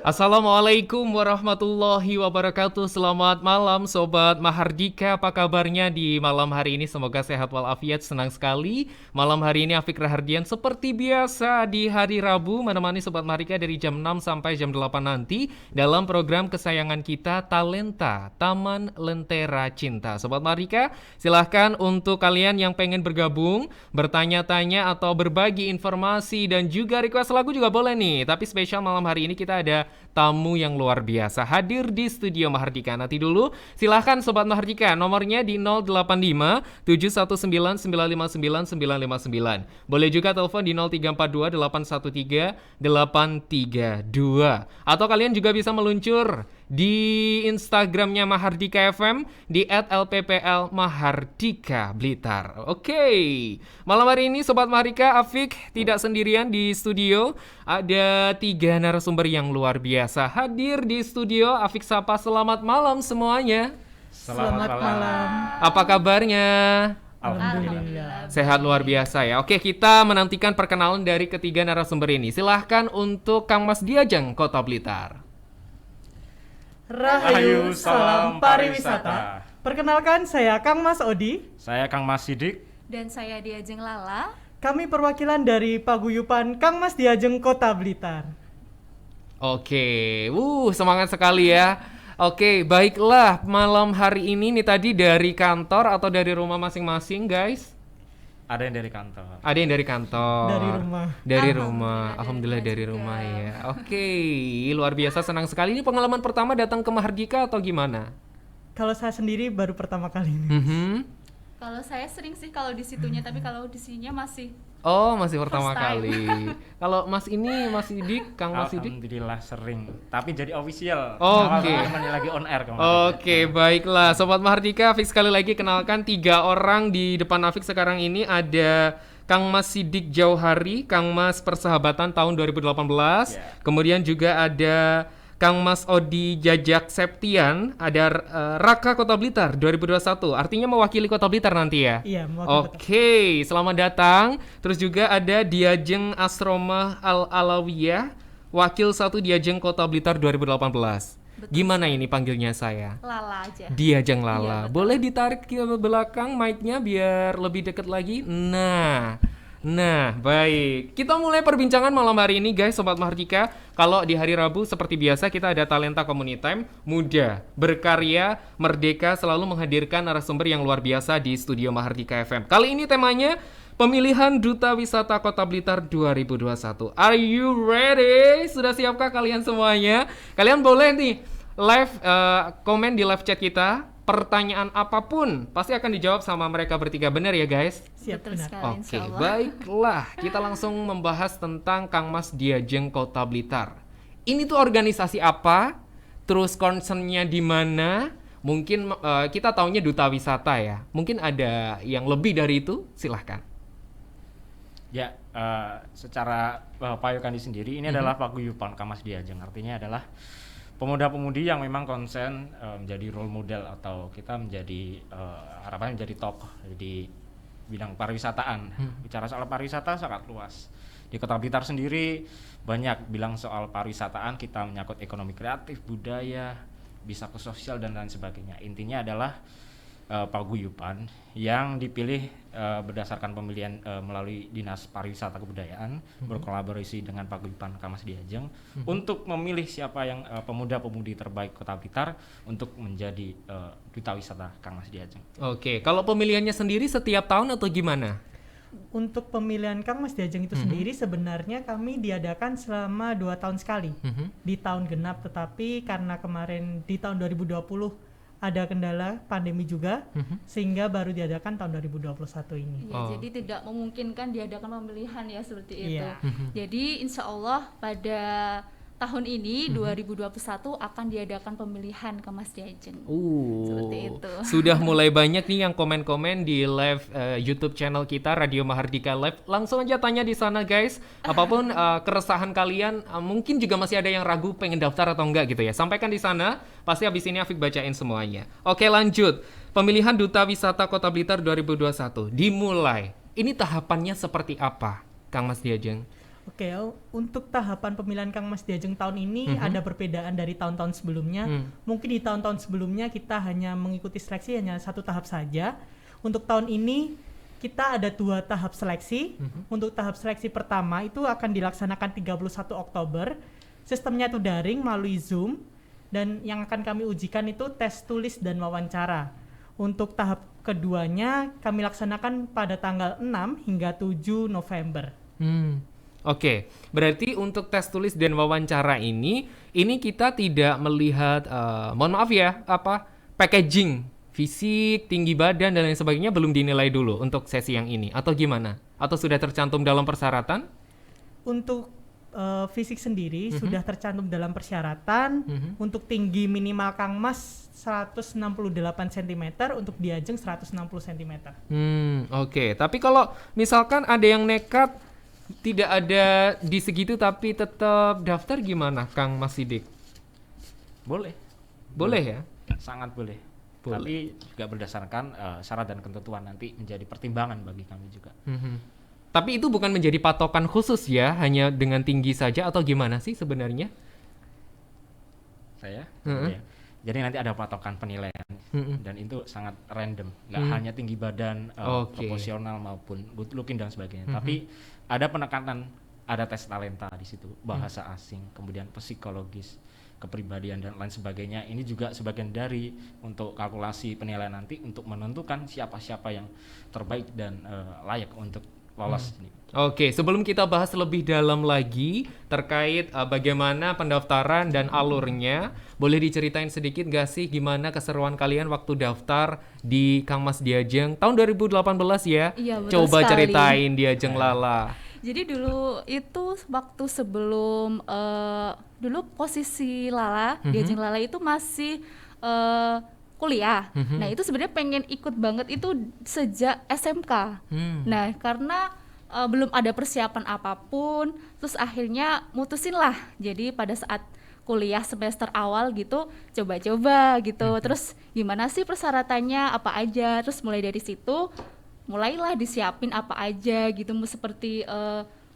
Assalamualaikum warahmatullahi wabarakatuh. Selamat malam Sobat Mahardika. Apa kabarnya di malam hari ini? Semoga sehat walafiat. Senang sekali malam hari ini Afiq Rahardian seperti biasa di hari Rabu menemani Sobat Mahardika dari jam 6 sampai jam 8 nanti dalam program kesayangan kita Talenta Taman Lentera Cinta. Sobat Mahardika, silahkan untuk kalian yang pengen bergabung, bertanya-tanya atau berbagi informasi dan juga request lagu juga boleh nih. Tapi spesial malam hari ini kita ada tamu yang luar biasa hadir di studio Mahardika. Nanti dulu silahkan Sobat Mahardika, nomornya di 085 719 959 959. Boleh juga telepon di 0342 813 832. Atau kalian juga bisa meluncur di Instagramnya Mahardika FM di @lppl Mahardika Blitar. Oke, malam hari ini Sobat Mahardika, Afiq tidak sendirian di studio. Ada 3 narasumber yang luar biasa hadir di studio. Afiq sapa, selamat malam semuanya. Selamat malam. Apa kabarnya? Alhamdulillah. Sehat luar biasa ya. Oke, kita menantikan perkenalan dari ketiga narasumber ini. Silahkan untuk Kang Mas Diajeng, Kota Blitar. Rahayu, salam pariwisata. Perkenalkan, saya Kang Mas Odi. Saya Kang Mas Sidik. Dan saya Diajeng Lala. Kami perwakilan dari Paguyuban Kang Mas Diajeng Kota Blitar. Oke, semangat sekali ya. Oke, baiklah, malam hari ini nih tadi dari kantor atau dari rumah masing-masing guys? Ada yang dari kantor. Ada yang dari kantor. Dari rumah. Dari rumah. Alhamdulillah Alhamdulillah dari juga. rumah ya. Oke, luar biasa, senang sekali. Ini pengalaman pertama datang ke Mahardika atau gimana? Kalau saya sendiri baru pertama kali ini. Mhm. Kalau saya sering sih kalau di situnya, tapi kalau di sininya masih Oh, masih pertama First time. kali. Kalau Mas ini, Mas Sidik, Kang Mas Sidik? Alhamdulillah sering. Tapi jadi official. Oke. Awal-awal lagi on air kemarin. Oke, baiklah. Sobat Mahardika, Afiq sekali lagi kenalkan 3 orang di depan Afiq sekarang ini. Ada Kang Mas Sidik Jauhari, Kang Mas Persahabatan tahun 2018. Ya. Kemudian juga ada Kang Mas Odi Jajak Septian, ada Raka Kota Blitar 2021. Artinya mewakili Kota Blitar nanti ya? Iya, mewakili Kota. Oke, selamat datang. Terus juga ada Diajeng Asroma Al-Alawiyah, Wakil 1 Diajeng Kota Blitar 2018. Betul Gimana ini panggilnya saya? Lala aja. Diajeng Lala. Iya, betul. Boleh ditarik ke belakang mic-nya biar lebih dekat lagi. Nah, baik. Kita mulai perbincangan malam hari ini guys, Sobat Mahardika. Kalau di hari Rabu seperti biasa kita ada Talenta Community Time, muda, berkarya, merdeka, selalu menghadirkan narasumber yang luar biasa di studio Mahardika FM. Kali ini temanya pemilihan Duta Wisata Kota Blitar 2021. Are you ready? Sudah siapkah kalian semuanya? Kalian boleh nih live komen di live chat kita. Pertanyaan apapun pasti akan dijawab sama mereka bertiga, benar ya guys? Siap, Betul benar. sekali, Oke, insyaallah. baiklah. Kita langsung membahas tentang Kang Mas Diajeng Kota Blitar. Ini tuh organisasi apa? Terus concernnya di mana? Mungkin kita taunya Duta Wisata ya. Mungkin ada yang lebih dari itu? Silahkan. Ya, secara payukandi sendiri ini adalah paguyuban Kang Mas Diajeng. Artinya adalah pemuda-pemudi yang memang konsen menjadi role model atau kita menjadi harapannya menjadi tokoh di bidang pariwisataan. Bicara soal pariwisata sangat luas. Di Kota Blitar sendiri banyak bilang soal pariwisataan, kita menyangkut ekonomi kreatif, budaya, bisa ke sosial dan lain sebagainya. Intinya adalah paguyuban yang dipilih berdasarkan pemilihan melalui Dinas Pariwisata Kebudayaan berkolaborasi dengan Paguyuban Kang Mas Diajeng untuk memilih siapa yang pemuda-pemudi terbaik Kota Blitar untuk menjadi Duta Wisata Kang Mas Diajeng. Oke, kalau pemilihannya sendiri setiap tahun atau gimana? Untuk pemilihan Kang Mas Diajeng itu sendiri sebenarnya kami diadakan selama 2 tahun sekali. Di tahun genap, tetapi karena kemarin di tahun 2020 ada kendala pandemi juga, sehingga baru diadakan tahun 2021 ini. Ya, Oh. jadi tidak memungkinkan diadakan pemilihan ya seperti itu. Iya. Jadi insya Allah pada tahun ini 2021 akan diadakan pemilihan ke Mas Diajeng. Seperti itu. Sudah mulai banyak nih yang komen-komen di live YouTube channel kita Radio Mahardika Live. Langsung aja tanya di sana guys. Apapun keresahan kalian, mungkin juga masih ada yang ragu pengen daftar atau enggak gitu ya. Sampaikan di sana. Pasti habis ini Afiq bacain semuanya. Oke, lanjut. Pemilihan Duta Wisata Kota Blitar 2021 dimulai. Ini tahapannya seperti apa, Kang Mas Diajeng? Oke, untuk tahapan pemilihan Kang Mas Diajeng tahun ini ada perbedaan dari tahun-tahun sebelumnya. Mungkin di tahun-tahun sebelumnya kita hanya mengikuti seleksi hanya satu tahap saja. Untuk tahun ini kita ada 2 tahap seleksi. Untuk tahap seleksi pertama itu akan dilaksanakan 31 Oktober. Sistemnya itu daring melalui Zoom, dan yang akan kami ujikan itu tes tulis dan wawancara. Untuk tahap keduanya kami laksanakan pada tanggal 6 hingga 7 November. Oke, berarti untuk tes tulis dan wawancara ini kita tidak melihat, mohon maaf ya, packaging, fisik, tinggi badan dan lain sebagainya belum dinilai dulu untuk sesi yang ini, atau gimana? Atau sudah tercantum dalam persyaratan? Untuk fisik sendiri sudah tercantum dalam persyaratan. Untuk tinggi minimal Kang Mas 168 cm, untuk Diajeng 160 cm. Oke. Tapi kalau misalkan ada yang nekat tidak ada di segitu tapi tetap daftar, gimana Kang Mas Sidik? Boleh ya? sangat boleh. Tapi juga berdasarkan syarat dan ketentuan nanti menjadi pertimbangan bagi kami juga. Tapi itu bukan menjadi patokan khusus ya, hanya dengan tinggi saja atau gimana sih sebenarnya? Ya. Jadi nanti ada patokan penilaian dan itu sangat random, nggak hanya tinggi badan, proporsional maupun good looking dan sebagainya. Tapi ada penekanan, ada tes talenta di situ, bahasa asing, kemudian psikologis, kepribadian dan lain sebagainya. Ini juga sebagian dari untuk kalkulasi penilaian nanti untuk menentukan siapa-siapa yang terbaik dan layak untuk lolos. Oke, sebelum kita bahas lebih dalam lagi terkait bagaimana pendaftaran dan alurnya, boleh diceritain sedikit gak sih gimana keseruan kalian waktu daftar di Kang Mas Diajeng tahun 2018 ya? Iya, betul Coba sekali. ceritain Diajeng Lala. Jadi dulu itu waktu sebelum dulu posisi Lala, Diajeng Lala itu masih kuliah. Nah, itu sebenarnya pengen ikut banget itu sejak SMK. Nah, karena belum ada persiapan apapun, terus akhirnya mutusin lah. Jadi pada saat kuliah semester awal gitu, coba-coba gitu. Terus gimana sih persyaratannya, apa aja. Terus mulai dari situ mulailah disiapin apa aja gitu, seperti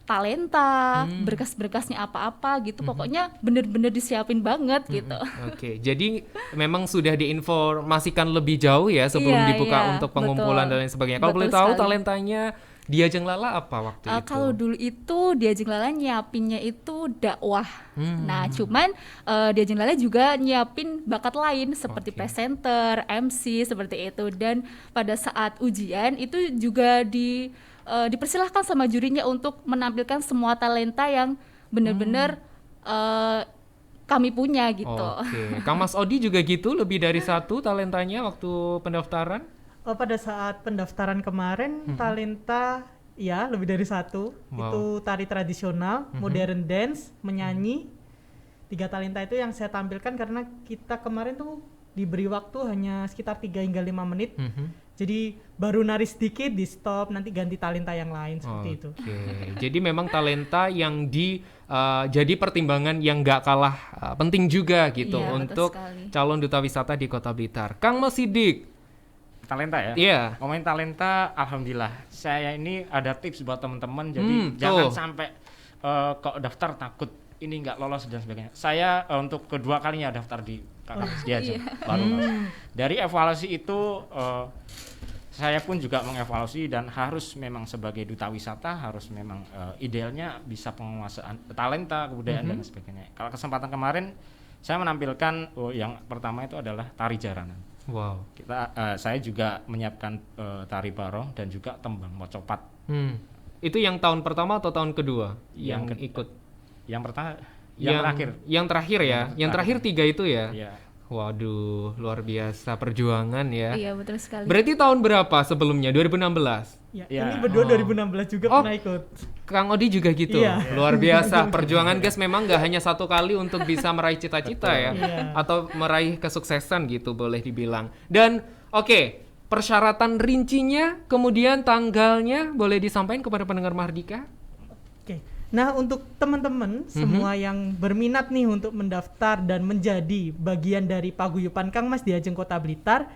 talenta, berkas-berkasnya apa-apa gitu. Pokoknya bener-bener disiapin banget gitu. Oke, jadi memang sudah diinformasikan lebih jauh ya sebelum Iya, dibuka iya, untuk pengumpulan betul. dan lain sebagainya. Kalau Betul boleh tahu sekali. talentanya Diajeng Lala apa waktu itu? Kalau dulu itu Diajeng Lala nyiapinnya itu dakwah. Nah, cuman Diajeng Lala juga nyiapin bakat lain seperti presenter, MC seperti itu. Dan pada saat ujian itu juga dipersilahkan sama jurinya untuk menampilkan semua talenta yang benar-benar kami punya gitu. Oke, Kang Mas Odi juga gitu, lebih dari satu talentanya waktu pendaftaran? Pada saat pendaftaran kemarin talenta ya lebih dari satu. Itu tari tradisional, modern dance, menyanyi. 3 talenta itu yang saya tampilkan karena kita kemarin tuh diberi waktu hanya sekitar 3 hingga 5 menit. Jadi baru nari sedikit di stop, nanti ganti talenta yang lain seperti itu. Oke, jadi memang talenta yang jadi pertimbangan yang gak kalah penting juga gitu Iya, betul untuk sekali. calon duta wisata di Kota Blitar. Kang Mas Sidik. Talenta ya? Iya. Ngomongin talenta, alhamdulillah saya ini ada tips buat teman-teman. Jadi jangan sampai kok daftar takut ini nggak lolos dan sebagainya. Saya untuk kedua kalinya daftar di Kang Mas Diajeng, baru lolos. Dari evaluasi itu saya pun juga mengevaluasi dan harus memang sebagai duta wisata harus memang idealnya bisa penguasaan talenta, kebudayaan dan sebagainya. Kalau kesempatan kemarin saya menampilkan yang pertama itu adalah tari jaranan. Wow. Saya juga menyiapkan tari barong dan juga tembang mocopat. Itu yang tahun pertama atau tahun kedua yang ikut? Yang pertama, yang terakhir. Yang terakhir ya. Yang terakhir 3 itu ya. Iya. Waduh, luar biasa perjuangan ya. Iya, betul sekali. Berarti tahun berapa sebelumnya? 2016. Ya, Ya. ini berdua 2016 juga pernah ikut. Kang Odi juga gitu. Iya. Luar biasa. Perjuangan guys memang gak hanya satu kali untuk bisa meraih cita-cita ya. Iya. Atau meraih kesuksesan gitu boleh dibilang. Dan oke, persyaratan rincinya, kemudian tanggalnya boleh disampaikan kepada pendengar Mahardika? Oke. Nah, untuk teman-teman semua yang berminat nih untuk mendaftar dan menjadi bagian dari paguyuban Kang Mas Diajeng Kota Blitar,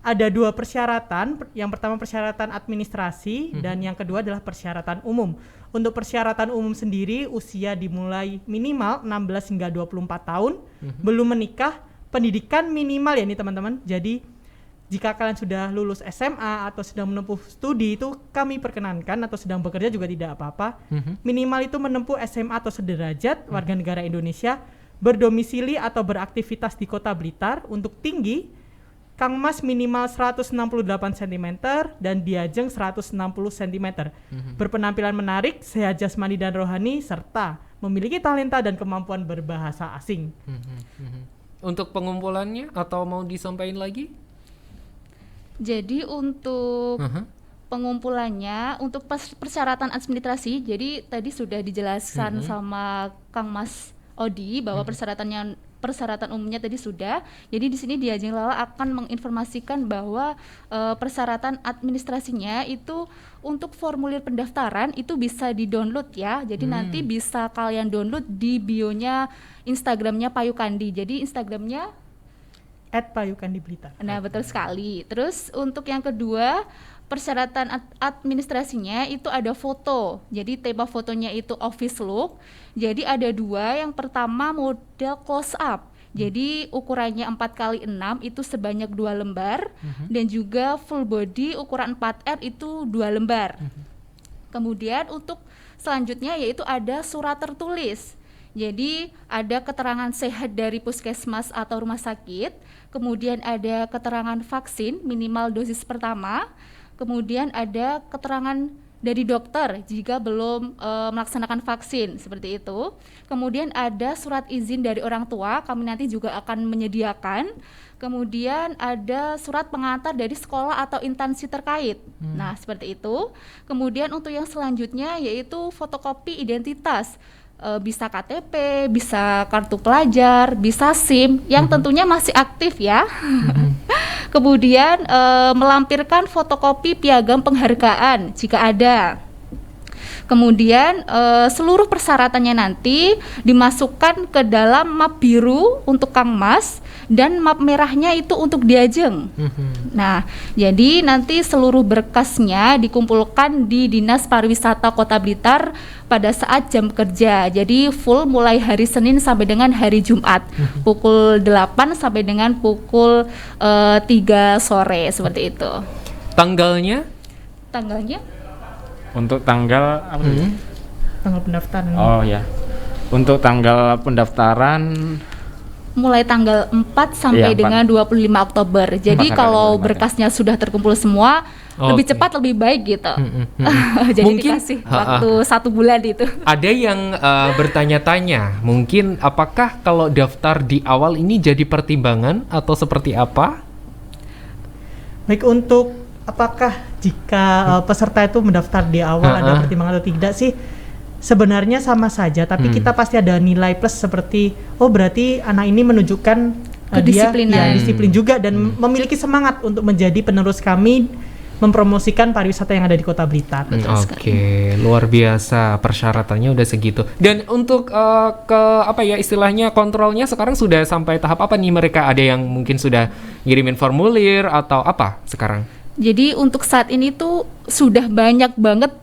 ada 2 persyaratan. Yang pertama persyaratan administrasi dan yang kedua adalah persyaratan umum. Untuk persyaratan umum sendiri usia dimulai minimal 16 hingga 24 tahun, belum menikah, pendidikan minimal ya nih teman-teman. Jadi jika kalian sudah lulus SMA atau sedang menempuh studi itu kami perkenankan, atau sedang bekerja juga tidak apa-apa. Minimal itu menempuh SMA atau sederajat, warga negara Indonesia, berdomisili atau beraktivitas di Kota Blitar. Untuk tinggi, Kang Mas minimal 168 cm dan Diajeng 160 cm. Berpenampilan menarik, sehat jasmani dan rohani, serta memiliki talenta dan kemampuan berbahasa asing. Untuk pengumpulannya atau mau disampaikan lagi? Jadi untuk pengumpulannya, untuk persyaratan administrasi, jadi tadi sudah dijelaskan sama Kang Mas Odi bahwa persyaratan umumnya tadi sudah. Jadi di sini Diajeng Lala akan menginformasikan bahwa persyaratan administrasinya itu untuk formulir pendaftaran itu bisa di-download ya. Jadi nanti bisa kalian download di bio-nya Instagramnya Payukandi. Jadi Instagramnya @payukandiblitar. Nah, betul sekali. Terus untuk yang kedua, persyaratan administrasinya itu ada foto. Jadi tema fotonya itu office look. Jadi ada 2. Yang pertama model close up. Jadi ukurannya 4x6 itu sebanyak 2 lembar dan juga full body ukuran 4R itu 2 lembar. Kemudian untuk selanjutnya yaitu ada surat tertulis. Jadi ada keterangan sehat dari puskesmas atau rumah sakit, kemudian ada keterangan vaksin minimal dosis pertama, kemudian ada keterangan dari dokter jika belum melaksanakan vaksin, seperti itu. Kemudian ada surat izin dari orang tua, kami nanti juga akan menyediakan. Kemudian ada surat pengantar dari sekolah atau instansi terkait. Nah, seperti itu. Kemudian untuk yang selanjutnya yaitu fotokopi identitas. Bisa KTP, bisa kartu pelajar, bisa SIM yang tentunya masih aktif ya. Kemudian melampirkan fotokopi piagam penghargaan jika ada. Kemudian seluruh persyaratannya nanti dimasukkan ke dalam map biru untuk Kang Mas dan map merahnya itu untuk Diajeng. Nah, jadi nanti seluruh berkasnya dikumpulkan di Dinas Pariwisata Kota Blitar pada saat jam kerja. Jadi full mulai hari Senin sampai dengan hari Jumat, pukul 8 sampai dengan pukul 3 sore, seperti itu. Tanggalnya? Untuk tanggal apa tuh? Tanggal pendaftaran. Oh ya. Untuk tanggal pendaftaran mulai tanggal 4 sampai dengan 25 Oktober. Jadi kalau berkasnya sudah terkumpul semua, lebih cepat lebih baik gitu. Jadi mungkin dikasih waktu 1 bulan itu. Ada yang bertanya-tanya, mungkin apakah kalau daftar di awal ini jadi pertimbangan atau seperti apa? Baik, untuk apakah jika peserta itu mendaftar di awal ada pertimbangan atau tidak sih? Sebenarnya sama saja, tapi kita pasti ada nilai plus seperti berarti anak ini menunjukkan dia disiplin juga dan memiliki semangat untuk menjadi penerus kami mempromosikan pariwisata yang ada di Kota Blitar. Oke, luar biasa persyaratannya udah segitu. Dan untuk istilahnya kontrolnya sekarang sudah sampai tahap apa nih mereka? Ada yang mungkin sudah ngirimin formulir atau apa sekarang? Jadi untuk saat ini tuh sudah banyak banget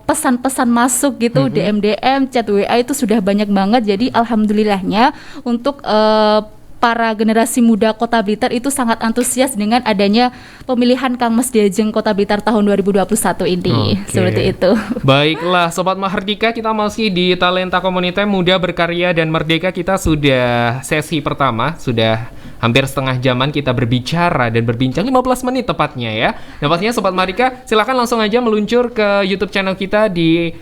pesan-pesan masuk gitu, DM, chat WA itu sudah banyak banget. Jadi alhamdulillahnya untuk para generasi muda Kota Blitar itu sangat antusias dengan adanya pemilihan Kang Mas Diajeng Kota Blitar tahun 2021 ini. Seperti itu. Baiklah Sobat Mahardika, kita masih di Talenta Komunitas Muda Berkarya dan Merdeka. Kita sudah sesi pertama, sudah hampir setengah jaman kita berbicara dan berbincang, 15 menit tepatnya ya. Nah pastinya Sobat Mahardika silahkan langsung aja meluncur ke YouTube channel kita di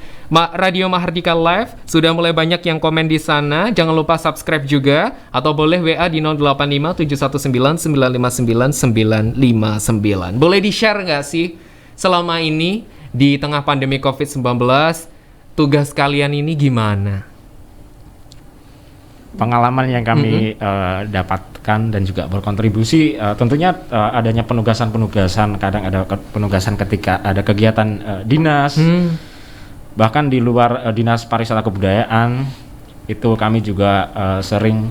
Radio Mahardika Live. Sudah mulai banyak yang komen di sana. Jangan lupa subscribe juga, atau boleh WA di 085719999959. Boleh di-share nggak sih selama ini di tengah pandemi COVID-19 tugas kalian ini gimana? Pengalaman yang kami dapatkan dan juga berkontribusi tentunya adanya penugasan-penugasan, kadang ada penugasan ketika ada kegiatan dinas, bahkan di luar dinas pariwisata kebudayaan itu kami juga sering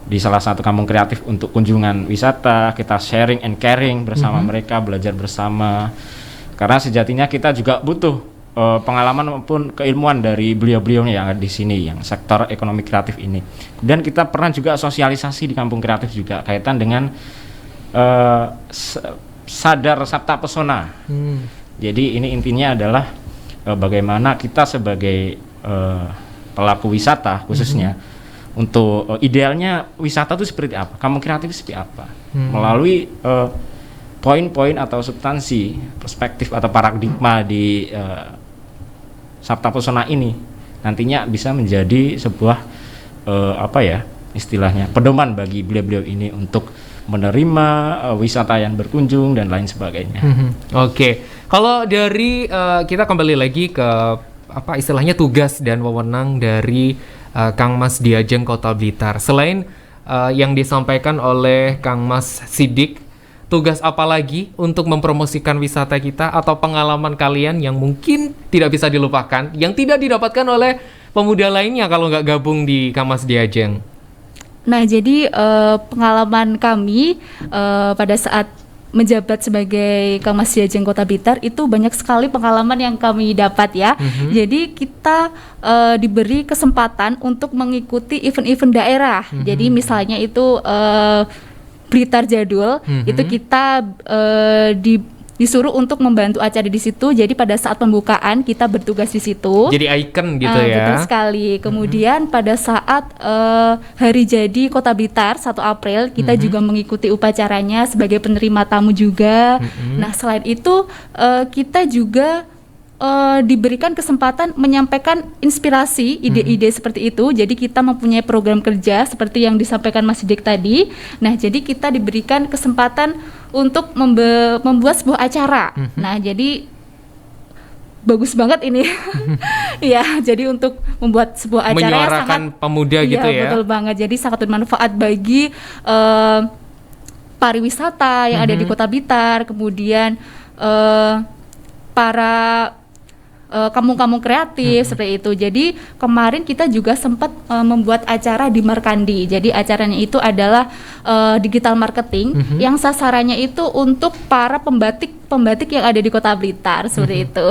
di salah satu kampung kreatif untuk kunjungan wisata, kita sharing and caring bersama mereka, belajar bersama. Karena sejatinya kita juga butuh pengalaman maupun keilmuan dari beliau-beliau yang ada di sini, yang sektor ekonomi kreatif ini. Dan kita pernah juga sosialisasi di kampung kreatif juga kaitan dengan sadar sabta pesona. Jadi ini intinya adalah bagaimana kita sebagai pelaku wisata khususnya untuk idealnya wisata itu seperti apa, kampung kreatif seperti apa, melalui poin-poin atau substansi, perspektif atau paradigma di sabta pesona ini nantinya bisa menjadi sebuah istilahnya pedoman bagi beliau-beliau ini untuk menerima wisata yang berkunjung dan lain sebagainya. Oke. Kalau dari kita kembali lagi ke istilahnya tugas dan wewenang dari Kang Mas Diajeng Kota Blitar. Selain yang disampaikan oleh Kang Mas Sidik, tugas apa lagi untuk mempromosikan wisata kita atau pengalaman kalian yang mungkin tidak bisa dilupakan, yang tidak didapatkan oleh pemuda lainnya kalau nggak gabung di Kang Mas Diajeng? Nah, jadi pengalaman kami pada saat menjabat sebagai Kang Mas Diajeng Kota Blitar itu banyak sekali pengalaman yang kami dapat ya. Jadi kita diberi kesempatan untuk mengikuti event-event daerah. Jadi misalnya itu Blitar Jadul, itu kita disuruh untuk membantu acara di situ. Jadi pada saat pembukaan kita bertugas di situ. Jadi ikon gitu ya. Betul sekali. Kemudian pada saat hari jadi Kota Blitar 1 April kita juga mengikuti upacaranya sebagai penerima tamu juga. Nah, selain itu kita juga diberikan kesempatan menyampaikan inspirasi, ide-ide seperti itu. Jadi kita mempunyai program kerja seperti yang disampaikan Mas Sidik tadi. Nah, jadi kita diberikan kesempatan untuk membuat sebuah acara. Nah, jadi bagus banget ini. Ya, jadi untuk membuat sebuah acara yang menyuarakan sangat pemuda gitu ya. Betul banget. Jadi sangat bermanfaat bagi pariwisata yang ada di Kota Blitar, kemudian para kampung-kampung kreatif seperti itu. Jadi kemarin kita juga sempat membuat acara di Markandi. Jadi acaranya itu adalah digital marketing yang sasarannya itu untuk para pembatik yang ada di Kota Blitar seperti itu.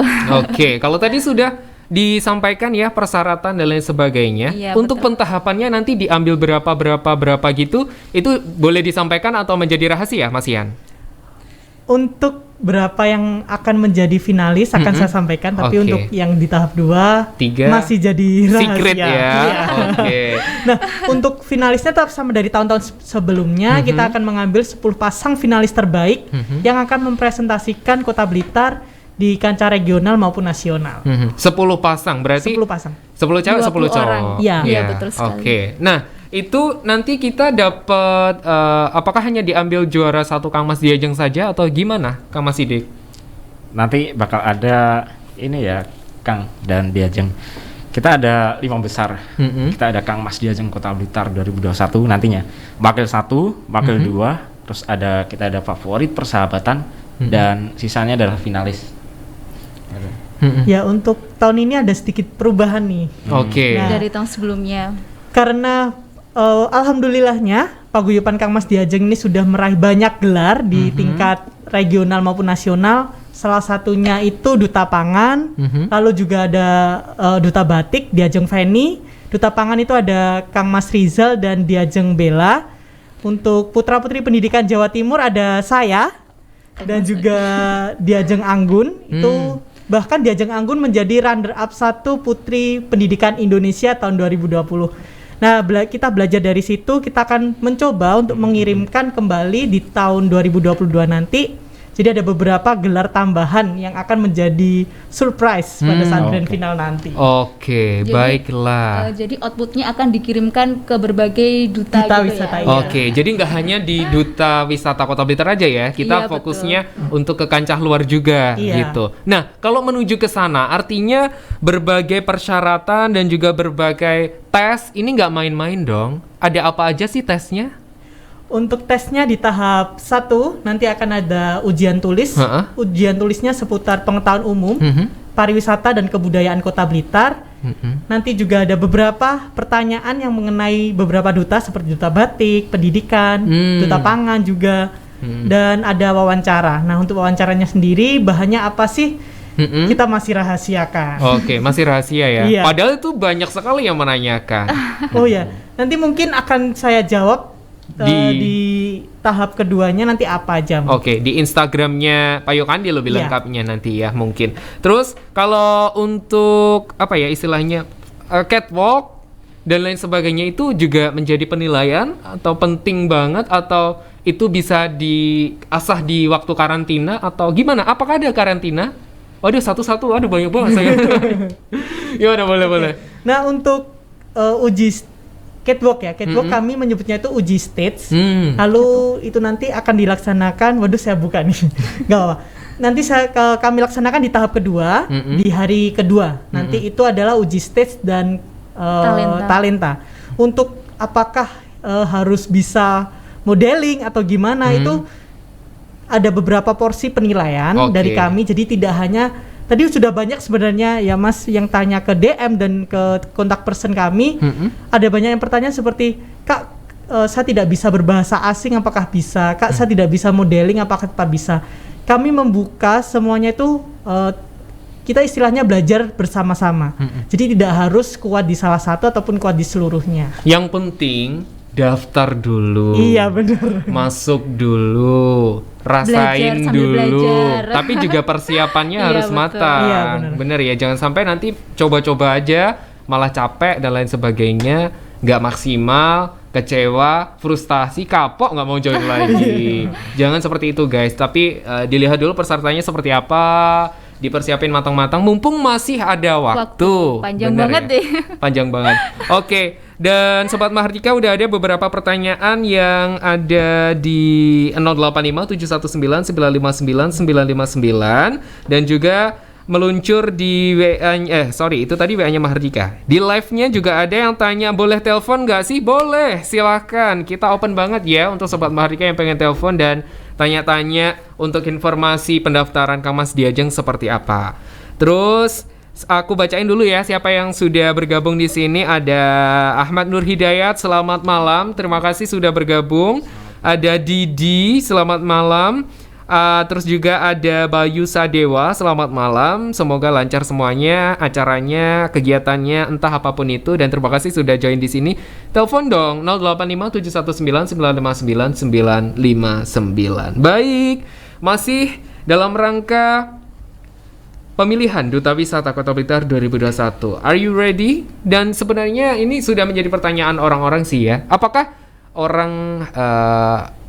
Oke, kalau tadi sudah disampaikan ya persyaratan dan lain sebagainya. Iya, Untuk betul. pentahapannya nanti diambil berapa gitu, itu boleh disampaikan atau menjadi rahasia, Mas Ian? Untuk berapa yang akan menjadi finalis akan saya sampaikan, tapi Oke. untuk yang di tahap 2 3 masih jadi rahasia. secret ya. Iya. Oke. Nah, untuk finalisnya tetap sama dari tahun-tahun sebelumnya. Kita akan mengambil 10 pasang finalis terbaik yang akan mempresentasikan Kota Blitar di kancah regional maupun nasional. 10 pasang berarti 10 pasang. 10 cewek 10 20 cowok. orang. Iya. Iya, betul sekali. Oke. Nah, itu nanti kita dapat apakah hanya diambil juara 1 Kang Mas Diajeng saja atau gimana, Kang Mas Sidik? Nanti bakal ada ini ya, Kang dan Diajeng. Kita ada 5 besar. Kita ada Kang Mas Diajeng Kota Blitar 2021 nantinya. Wakil 1, wakil 2, terus kita ada favorit persahabatan dan sisanya adalah finalis. Ya, untuk tahun ini ada sedikit perubahan nih. Oke. Nah, Dari tahun sebelumnya. Karena alhamdulillahnya paguyuban Kang Mas Diajeng ini sudah meraih banyak gelar di tingkat regional maupun nasional. Salah satunya itu Duta Pangan, lalu juga ada Duta Batik Diajeng Feni. Duta Pangan itu ada Kang Mas Rizal dan Diajeng Bella. Untuk Putra Putri Pendidikan Jawa Timur ada saya dan juga Diajeng Anggun. Itu bahkan Diajeng Anggun menjadi runner up 1 Putri Pendidikan Indonesia tahun 2020. Nah, kita belajar dari situ, kita akan mencoba untuk mengirimkan kembali di tahun 2022 nanti. Jadi ada beberapa gelar tambahan yang akan menjadi surprise pada saat grand final nanti. Oke, Jadi, baiklah. Jadi outputnya akan dikirimkan ke berbagai duta Duta gitu wisata, ya. iya. Oke, jadi nggak hanya di Duta Wisata Kota Blitar aja ya, kita Iya, fokusnya untuk ke kancah luar juga Iya. gitu. Nah, kalau menuju ke sana, artinya berbagai persyaratan dan juga berbagai tes, ini nggak main-main dong. Ada apa aja sih tesnya? Untuk tesnya di tahap 1 nanti akan ada ujian tulis. Heeh. Ujian tulisnya seputar pengetahuan umum, pariwisata dan kebudayaan Kota Blitar. Nanti juga ada beberapa pertanyaan yang mengenai beberapa duta seperti duta batik, pendidikan, duta pangan juga, dan ada wawancara. Nah, untuk wawancaranya sendiri bahannya apa sih? Kita masih rahasiakan. Oke, masih rahasia ya. Iya. Padahal itu banyak sekali yang menanyakan. Oh ya, nanti mungkin akan saya jawab di tahap keduanya nanti apa aja. Oke, di Instagramnya Pak Yokandi lebih Iya. lengkapnya nanti ya mungkin. Terus kalau untuk apa ya istilahnya catwalk dan lain sebagainya itu juga menjadi penilaian atau penting banget atau itu bisa diasah di waktu karantina atau gimana? Apakah ada karantina? Waduh, satu-satu, aduh banyak banget saya. Gimana, boleh. Nah, untuk uji catwalk ya, catwalk kami menyebutnya itu uji stage. Lalu itu nanti akan dilaksanakan, waduh saya buka nih, nggak apa. Nanti kami laksanakan di tahap kedua, di hari kedua. Nanti itu adalah uji stage dan talenta. Untuk apakah harus bisa modeling atau gimana itu ada beberapa porsi penilaian dari kami. Jadi tidak hanya tadi sudah banyak sebenarnya ya Mas yang tanya ke DM dan ke kontak person kami. Ada banyak yang pertanyaan seperti, Kak, saya tidak bisa berbahasa asing, apakah bisa? Kak, saya tidak bisa modeling, apakah tetap bisa? Kami membuka semuanya itu kita istilahnya belajar bersama-sama. Jadi tidak harus kuat di salah satu ataupun kuat di seluruhnya. Yang penting daftar dulu. Iya, benar. Masuk dulu, rasain Belajar sambil dulu. belajar. Tapi juga persiapannya Iya, harus betul. matang. Iya, bener. Ya, jangan sampai nanti coba-coba aja malah capek dan lain sebagainya, nggak maksimal, kecewa, frustasi, kapok, nggak mau join lagi. Jangan seperti itu guys. Tapi dilihat dulu persyaratannya seperti apa, dipersiapin matang-matang. Mumpung masih ada waktu. Panjang Bener banget ya? deh. Panjang banget. Oke. Dan Sobat Mahardika udah ada beberapa pertanyaan yang ada di 085 719 959 959 dan juga meluncur di itu tadi WA-nya Mahardika. Di live-nya juga ada yang tanya, boleh telepon nggak sih? Boleh, silahkan. Kita open banget ya untuk Sobat Mahardika yang pengen telepon dan tanya-tanya untuk informasi pendaftaran Kamas Diajeng seperti apa. Terus aku bacain dulu ya siapa yang sudah bergabung di sini. Ada Ahmad Nur Hidayat, selamat malam. Terima kasih sudah bergabung. Ada Didi, selamat malam. Terus juga ada Bayu Sadewa, selamat malam. Semoga lancar semuanya, acaranya, kegiatannya, entah apapun itu. Dan terima kasih sudah join di sini. Telepon dong 085 719 959 959. Baik, masih dalam rangka pemilihan Duta Wisata Kota Blitar 2021. Are you ready? Dan sebenarnya ini sudah menjadi pertanyaan orang-orang sih ya. Apakah orang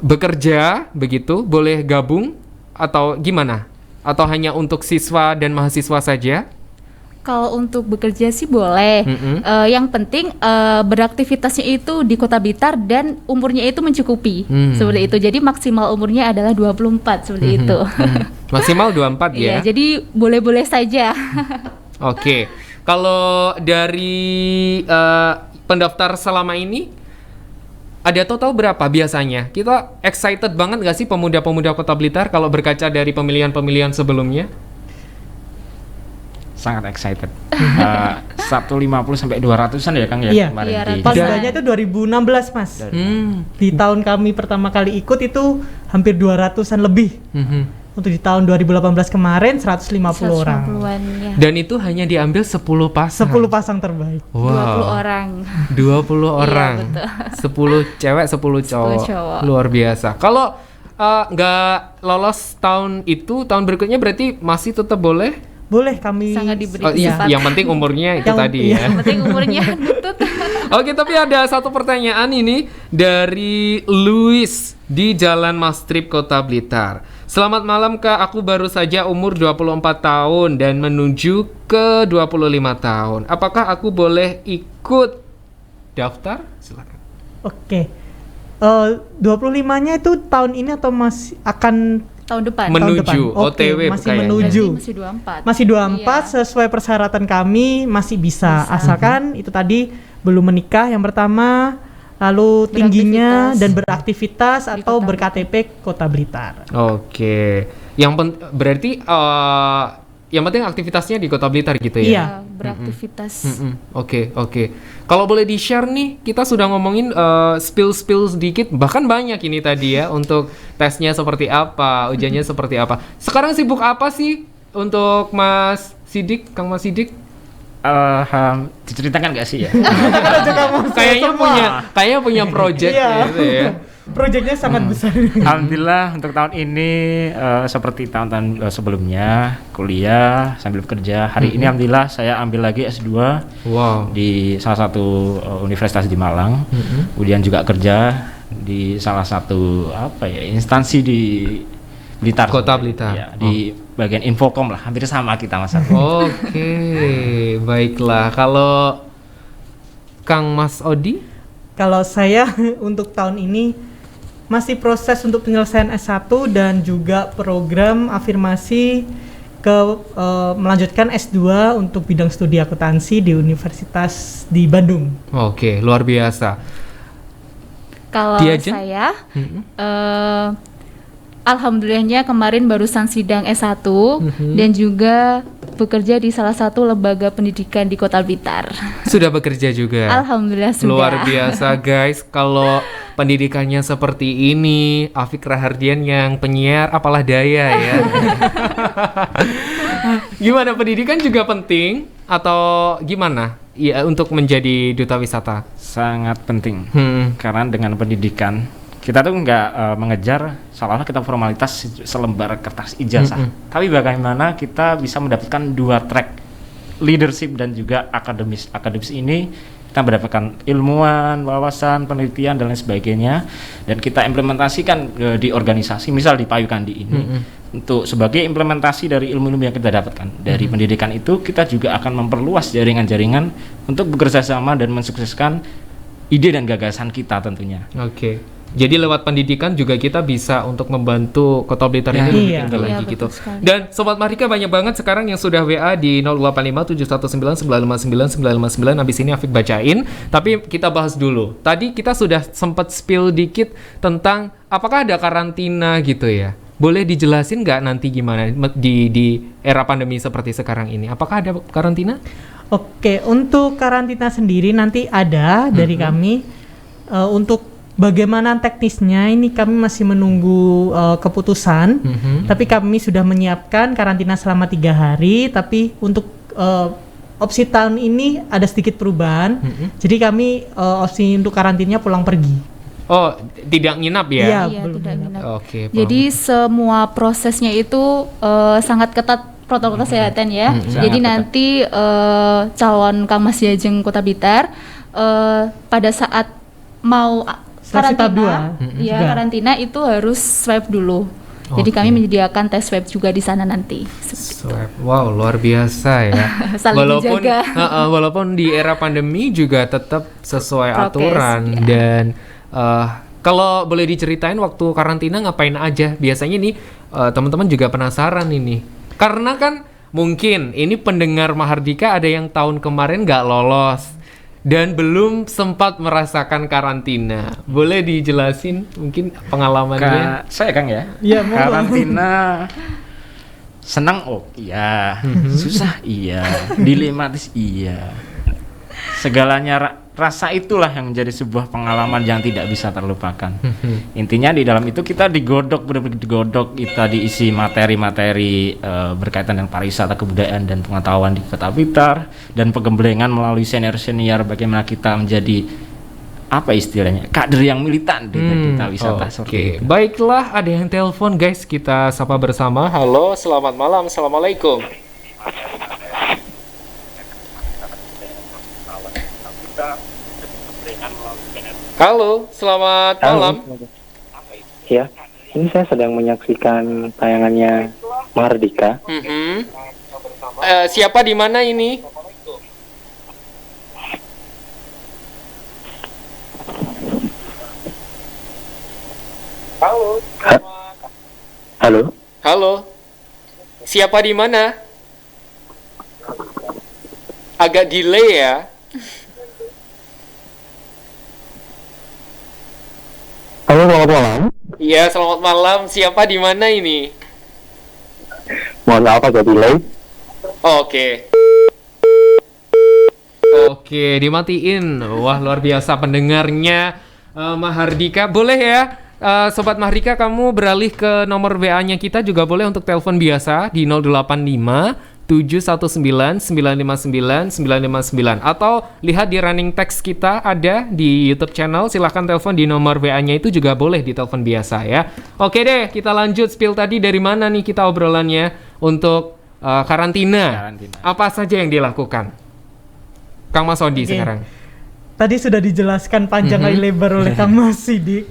bekerja begitu boleh gabung atau gimana? Atau hanya untuk siswa dan mahasiswa saja? Kalau untuk bekerja sih boleh. Yang penting beraktivitasnya itu di Kota Blitar dan umurnya itu mencukupi. Seperti itu. Jadi maksimal umurnya adalah 24 seperti itu. Maksimal 24 ya. Iya, jadi boleh-boleh saja. Oke. Kalau dari pendaftar selama ini ada total berapa biasanya? Kita excited banget gak sih pemuda-pemuda Kota Blitar kalau berkaca dari pemilihan-pemilihan sebelumnya? Sangat excited. 150 sampai 200-an ya Kang ya Iya. kemarin Iya, di Paling banyak itu 2016 Mas. Di tahun kami pertama kali ikut itu hampir 200-an lebih. Untuk di tahun 2018 kemarin 150 orang. 150-an, ya. Dan itu hanya diambil 10 pasang. 10 pasang terbaik. 20 orang. 20 orang. Iya, 10 cewek, 10 cowok. 10 cowok. Luar biasa. Kalau nggak lolos tahun itu, tahun berikutnya berarti masih tetap boleh? Boleh kami Sangat diberi Iya, kesempatan. yang penting umurnya itu Yang- tadi iya. ya. Yang penting umurnya nutut. Oke, tapi ada satu pertanyaan ini dari Luis di Jalan Mastrip Kota Blitar. Selamat malam Kak, aku baru saja umur 24 tahun dan menuju ke 25 tahun. Apakah aku boleh ikut daftar? Silakan. Oke. 25-nya itu tahun ini atau masih akan Tahun depan. Menuju, tahun depan? Oke, OTW masih kayaknya. menuju. Berarti masih 24. Masih 24 Iya. sesuai persyaratan kami masih bisa. Asalkan itu tadi belum menikah yang pertama, lalu tingginya Beraktivitas. dan beraktivitas Di atau Kota ber-KTP Kota Blitar. Oke. Berarti yang penting aktivitasnya di Kota Blitar gitu ya? Iya. Beraktivitas. Oke. Kalau boleh di-share nih, kita sudah ngomongin spill sedikit, bahkan banyak ini tadi ya, untuk tesnya seperti apa, ujiannya seperti apa. Sekarang sibuk apa sih untuk Mas Sidik, Kang Mas Sidik? Diceritakan nggak sih ya? Kayaknya punya project Iya. gitu ya. Proyeknya sangat besar. Alhamdulillah untuk tahun ini seperti tahun-tahun sebelumnya kuliah sambil bekerja. Hari ini alhamdulillah saya ambil lagi S2 Wow. di salah satu universitas di Malang. Kemudian juga kerja di salah satu instansi di Blitar. Kota Blitar. Ya, di bagian Infocom lah, hampir sama kita Mas. Oke, baiklah. Kalau Kang Mas Odi? Kalau saya untuk tahun ini masih proses untuk penyelesaian S1 dan juga program afirmasi ke melanjutkan S2 untuk bidang studi akuntansi di Universitas di Bandung. Oke, luar biasa. Kalau Diajeng? saya, alhamdulillahnya kemarin barusan sidang S1 dan juga bekerja di salah satu lembaga pendidikan di Kota Blitar. Sudah bekerja juga? Alhamdulillah sudah. Luar biasa guys, kalau pendidikannya seperti ini, Afik Rahardian yang penyiar, apalah daya ya. Gimana, pendidikan juga penting atau gimana? Ya, untuk menjadi duta wisata? Sangat penting. Karena dengan pendidikan kita tuh nggak mengejar seolah-olah kita formalitas selembar kertas ijazah, tapi bagaimana kita bisa mendapatkan dua track, leadership dan juga akademis. Akademis ini kita mendapatkan ilmuwan, wawasan, penelitian dan lain sebagainya, dan kita implementasikan di organisasi, misal di Payukandi ini, untuk sebagai implementasi dari ilmu-ilmu yang kita dapatkan dari pendidikan itu. Kita juga akan memperluas jaringan-jaringan untuk bekerja sama dan mensukseskan ide dan gagasan kita tentunya. Oke. Jadi lewat pendidikan juga kita bisa untuk membantu Kota Blitar ini lebih tinggi lagi gitu. betul sekali. Dan Sobat Mardika banyak banget sekarang yang sudah WA di 085719959959. Habis ini Afik bacain, tapi kita bahas dulu. Tadi kita sudah sempat spill dikit tentang apakah ada karantina gitu ya. Boleh dijelasin nggak nanti gimana di era pandemi seperti sekarang ini? Apakah ada karantina? Oke, untuk karantina sendiri nanti ada dari kami. Untuk bagaimana teknisnya ini kami masih menunggu keputusan. Tapi kami sudah menyiapkan karantina selama 3 hari. Tapi untuk opsi tahun ini ada sedikit perubahan. Jadi kami opsi untuk karantinanya pulang pergi. Oh, tidak nginap ya? Iya, Iya, belum tidak nginap. minat. Oke. Jadi semua prosesnya itu sangat ketat protokol kesehatan ya. Jadi ketat. nanti calon Kang Mas Diajeng Kota Blitar pada saat mau Seleksi tahap karantina, ya juga. karantina itu harus swab dulu. Jadi Oke. kami menyediakan tes swab juga di sana nanti. Swab. Wow, luar biasa ya. Saling menjaga. Walaupun di era pandemi juga tetap sesuai Prokes, aturan ya. dan kalau boleh diceritain waktu karantina ngapain aja? Biasanya nih teman-teman juga penasaran ini. Karena kan mungkin ini pendengar Mahardika ada yang tahun kemarin nggak lolos dan belum sempat merasakan karantina. Boleh dijelasin mungkin pengalamannya? Saya Kang ya. Iya, monggo. Karantina senang iya, susah iya, dilematis iya. Segalanya rasa itulah yang menjadi sebuah pengalaman yang tidak bisa terlupakan. Intinya di dalam itu kita digodok, benar-benar digodok, kita diisi materi-materi berkaitan dengan pariwisata, kebudayaan dan pengetahuan di Kota Blitar, dan penggemblengan melalui senior-senior bagaimana kita menjadi apa istilahnya, kader yang militan di Duta Wisata. Oke, baiklah, ada yang telepon guys, kita sapa bersama. Halo, selamat malam, assalamualaikum. Halo, selamat malam. Ya, ini saya sedang menyaksikan tayangannya Mahardika. Siapa di mana ini? Halo, Halo. Siapa di mana? Agak delay ya. halo selamat malam. Iya, selamat malam. Siapa di mana ini? Mohon maaf agak delay. Oke. Oke, dimatiin. Wah, luar biasa pendengarnya Mahardika. Boleh ya, Sobat Mahardika, kamu beralih ke nomor WA-nya kita juga boleh untuk telepon biasa di 085 719 959 959 atau lihat di running text kita ada di YouTube channel. Silahkan telepon di nomor WA-nya itu juga boleh di telepon biasa ya. Oke deh, kita lanjut spill tadi dari mana nih kita obrolannya untuk karantina. Apa saja yang dilakukan? Kang Mas Odi sekarang. Tadi sudah dijelaskan panjang kali lebar oleh Kang Mas Sidik.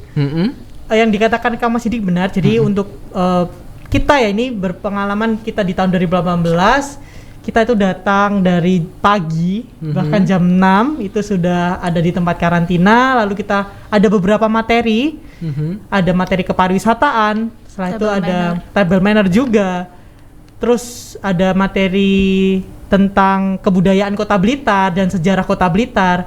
Yang dikatakan Kang Mas Sidik benar. Jadi untuk kita ya ini berpengalaman kita di tahun 2018, kita itu datang dari pagi bahkan jam 6 itu sudah ada di tempat karantina. Lalu kita ada beberapa materi, ada materi kepariwisataan, setelah itu ada table manner juga. Terus ada materi tentang kebudayaan Kota Blitar dan sejarah Kota Blitar,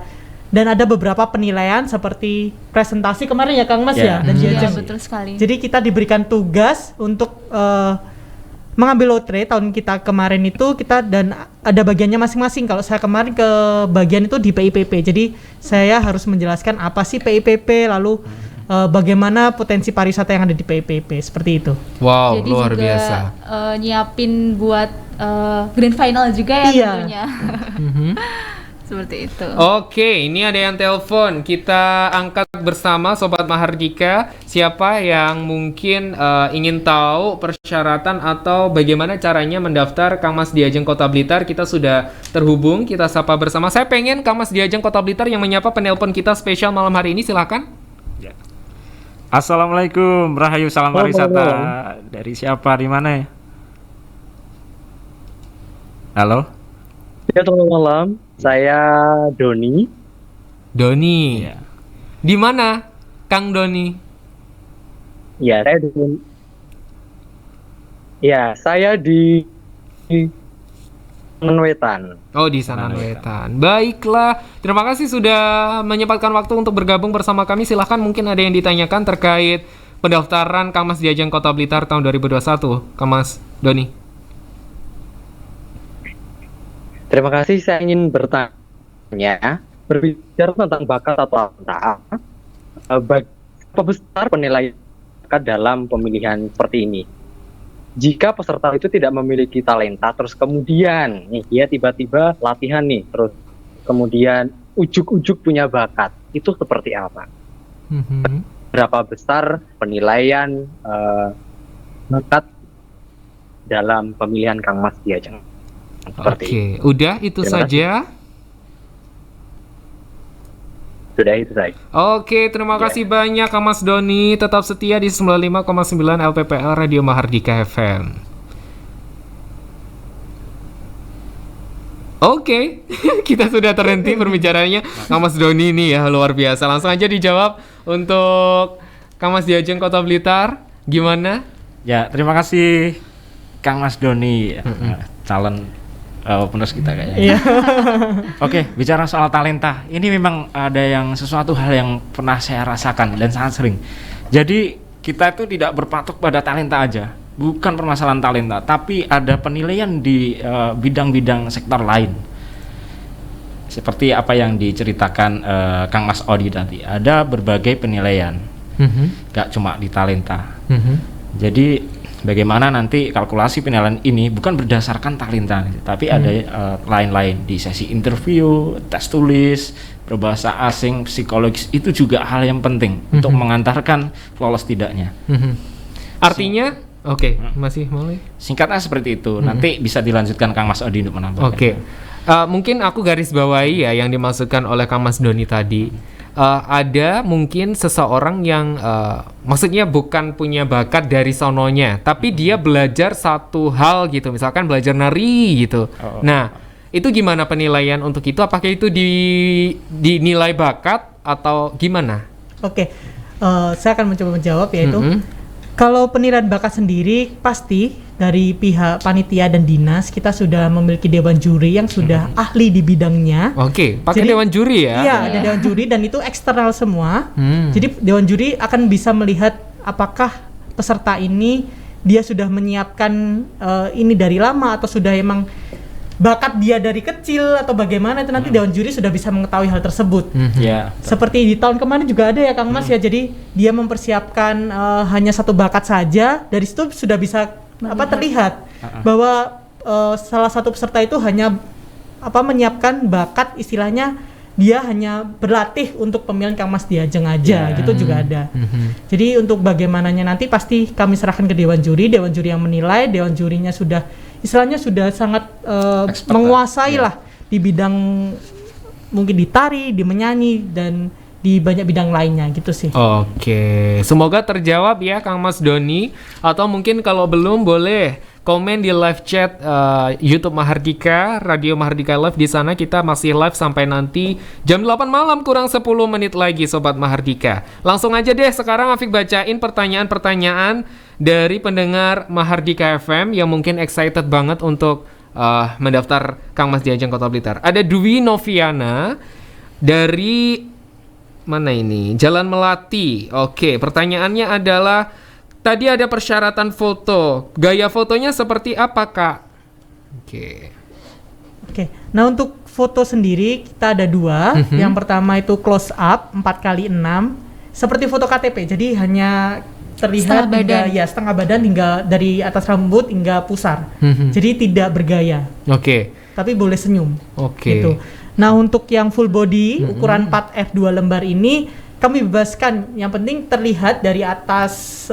dan ada beberapa penilaian seperti presentasi kemarin ya Kang Mas ya dan Iya, betul sekali. Jadi kita diberikan tugas untuk mengambil lotre tahun kita kemarin itu kita, dan ada bagiannya masing-masing. Kalau saya kemarin ke bagian itu di PIPP, jadi saya harus menjelaskan apa sih PIPP, lalu bagaimana potensi pariwisata yang ada di PIPP, seperti itu. Wow, Jadi luar juga, biasa. Nyiapin buat grand final juga ya tentunya. Seperti itu. Oke, ini ada yang telepon. Kita angkat bersama Sobat Mahardika. Siapa yang mungkin ingin tahu persyaratan atau bagaimana caranya mendaftar Kang Mas di Ajeng Kota Blitar? Kita sudah terhubung, kita sapa bersama. Saya pengen Kang Mas di Ajeng Kota Blitar yang menyapa penelpon kita spesial malam hari ini, silakan. Ya. Assalamualaikum, Rahayu, salam pariwisata. Dari siapa, di mana ya? Halo? Ya, selamat malam. Saya Doni. Doni. Ya. Di mana Kang Doni? Ya, saya Doni. Ya, saya di Menwetan. Oh, di sana Wetan. Baiklah, terima kasih sudah menyempatkan waktu untuk bergabung bersama kami. Silahkan, mungkin ada yang ditanyakan terkait pendaftaran Kang Mas di Ajeng Kota Blitar tahun 2021, Kang Mas Doni. Terima kasih, saya ingin bertanya, berbicara tentang bakat atau talenta, berapa besar penilaian bakat dalam pemilihan seperti ini? Jika peserta itu tidak memiliki talenta, terus kemudian nih dia tiba-tiba latihan nih, terus kemudian ujuk-ujuk punya bakat, itu seperti apa? Berapa besar penilaian bakat dalam pemilihan Kang Mas di Ajeng? Oke, udah itu saja. Sudah itu saja. Oke, terima kasih banyak Kang Mas Doni. Tetap setia di 95,9 LPPL Radio Mahardika FM. Oke, kita sudah terhenti perbicaranya Kang Mas Doni ini ya, luar biasa. Langsung aja dijawab untuk Kang Mas di Ajeng Kota Blitar. Gimana? Ya, terima kasih Kang Mas Doni, calon penerus kita kayaknya. Oke, bicara soal talenta, ini memang ada yang sesuatu hal yang pernah saya rasakan dan sangat sering. Jadi kita itu tidak berpatok pada talenta aja, bukan permasalahan talenta, tapi ada penilaian di bidang-bidang sektor lain. Seperti apa yang diceritakan Kang Mas Odi tadi, ada berbagai penilaian, gak cuma di talenta. Jadi bagaimana nanti kalkulasi penilaian ini bukan berdasarkan talenta, tapi ada lain-lain di sesi interview, tes tulis, berbahasa asing, psikologis, itu juga hal yang penting untuk mengantarkan lolos tidaknya. Artinya, oke, masih mulai. Singkatnya seperti itu. Nanti bisa dilanjutkan Kang Mas Odi untuk menambahkan. Oke. Mungkin aku garis bawahi ya yang dimaksudkan oleh Kang Mas Doni tadi. Ada mungkin seseorang yang maksudnya bukan punya bakat dari sononya, tapi dia belajar satu hal gitu, misalkan belajar nari gitu. Nah, itu gimana penilaian untuk itu? Apakah itu dinilai bakat atau gimana? Oke, saya akan mencoba menjawab, yaitu kalau penilaian bakat sendiri pasti dari pihak panitia dan dinas kita sudah memiliki dewan juri yang sudah ahli di bidangnya. Oke, pakai Jadi, dewan juri ya? Iya, ada dewan juri dan itu eksternal semua. Jadi dewan juri akan bisa melihat apakah peserta ini dia sudah menyiapkan ini dari lama atau sudah emang bakat dia dari kecil atau bagaimana, itu nanti dewan juri sudah bisa mengetahui hal tersebut. Ya. Seperti di tahun kemarin juga ada ya Kang Mas ya, jadi dia mempersiapkan hanya satu bakat saja, dari situ sudah bisa terlihat bahwa salah satu peserta itu hanya menyiapkan bakat, istilahnya dia hanya berlatih untuk pemilihan Kang Mas Diajeng aja, gitu juga ada. Jadi untuk bagaimananya nanti pasti kami serahkan ke dewan juri yang menilai. Dewan jurinya sudah istilahnya sudah sangat menguasai lah di bidang mungkin di tari, di menyanyi, dan di banyak bidang lainnya gitu sih. Oke, semoga terjawab ya Kang Mas Doni. Atau mungkin kalau belum boleh komen di live chat YouTube Mahardika, Radio Mahardika Live. Di sana kita masih live sampai nanti jam 8 malam kurang 10 menit lagi Sobat Mahardika. Langsung aja deh sekarang Afik bacain pertanyaan-pertanyaan dari pendengar Mahardika FM yang mungkin excited banget untuk mendaftar Kang Mas Diajeng Kota Blitar. Ada Dwi Noviana dari mana ini? Jalan Melati. Oke, pertanyaannya adalah tadi ada persyaratan foto. Gaya fotonya seperti apa, Kak? Oke. Nah untuk foto sendiri kita ada 2. Yang pertama itu close up 4x6 seperti foto KTP. Jadi hanya terlihat setengah badan hingga dari atas rambut hingga pusar. Jadi tidak bergaya. Tapi boleh senyum. Gitu. Nah untuk yang full body ukuran 4F2 lembar ini kami bebaskan, yang penting terlihat dari atas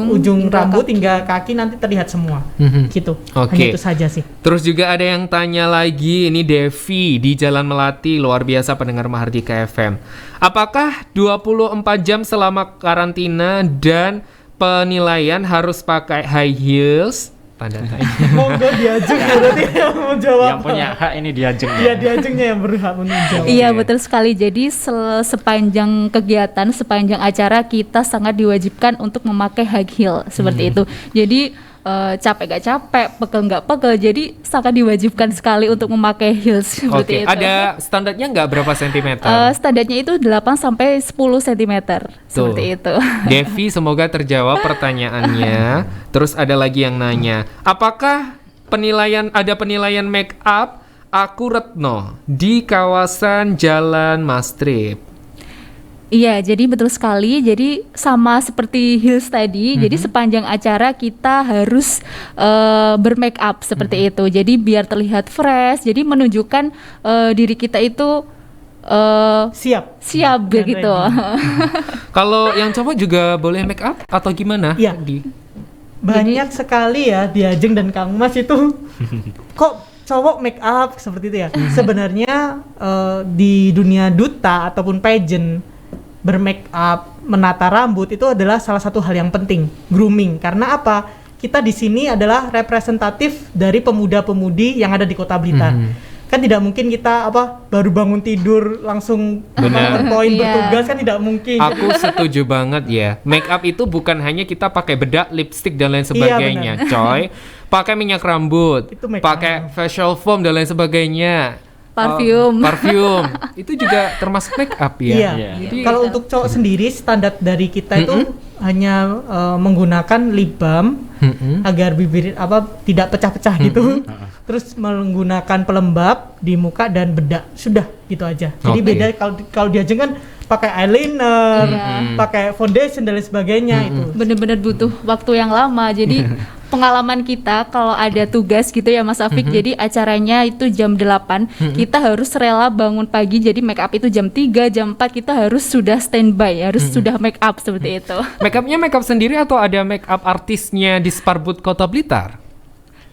ujung rambut hingga kaki nanti terlihat semua. Gitu. Hanya itu saja sih. Terus juga ada yang tanya lagi, ini Devi di Jalan Melati, luar biasa pendengar Mahardika FM. Apakah 24 jam selama karantina dan penilaian harus pakai high heels? Tanda tanya. Monggo Diajeng berarti yang mau jawab. Yang punya hak ini Diajeng. Iya, Diajengnya yang berhak menjawab. Iya betul sekali. Jadi sepanjang kegiatan, sepanjang acara kita sangat diwajibkan untuk memakai high heel seperti itu. Jadi capek gak capek, pegel gak pegel, jadi sangat diwajibkan sekali untuk memakai heels seperti itu. Ada standarnya nggak berapa sentimeter? Standarnya itu 8 sampai 10 cm seperti itu. Devi, semoga terjawab pertanyaannya. Terus ada lagi yang nanya, apakah ada penilaian make up Aku Retno di kawasan Jalan Mastrip? Iya, jadi betul sekali. Jadi sama seperti heels tadi. Jadi sepanjang acara kita harus bermake up seperti itu. Jadi biar terlihat fresh. Jadi menunjukkan diri kita itu siap begitu. Kalau yang cowok juga boleh make up atau gimana? Iya. Banyak sekali ya Diajeng dan Kang Mas itu kok cowok make up seperti itu ya. Sebenarnya di dunia duta ataupun pageant, bermake up, menata rambut itu adalah salah satu hal yang penting, grooming. Karena apa? Kita di sini adalah representatif dari pemuda-pemudi yang ada di Kota Blitar. Kan tidak mungkin kita baru bangun tidur langsung poin bertugas, kan tidak mungkin. Aku setuju banget ya. Make up itu bukan hanya kita pakai bedak, lipstick dan lain sebagainya, coy. Pakai minyak rambut, pakai facial foam dan lain sebagainya. Parfum. Itu juga termasuk make up ya. Iya. Jadi kalau untuk cowok sendiri standar dari kita itu hanya menggunakan lip balm agar bibir tidak pecah-pecah gitu. Terus menggunakan pelembab di muka dan bedak. Sudah gitu aja. Jadi beda kalau Diajeng kan pakai eyeliner, pakai foundation dan lain sebagainya itu. Bener-bener butuh waktu yang lama. Jadi pengalaman kita kalau ada tugas gitu ya Mas Afik, jadi acaranya itu jam 8, kita harus rela bangun pagi, jadi make up itu jam 3, jam 4 kita harus sudah standby, harus sudah make up seperti itu. Make upnya make up sendiri atau ada make up artisnya di Sparbud Kota Blitar?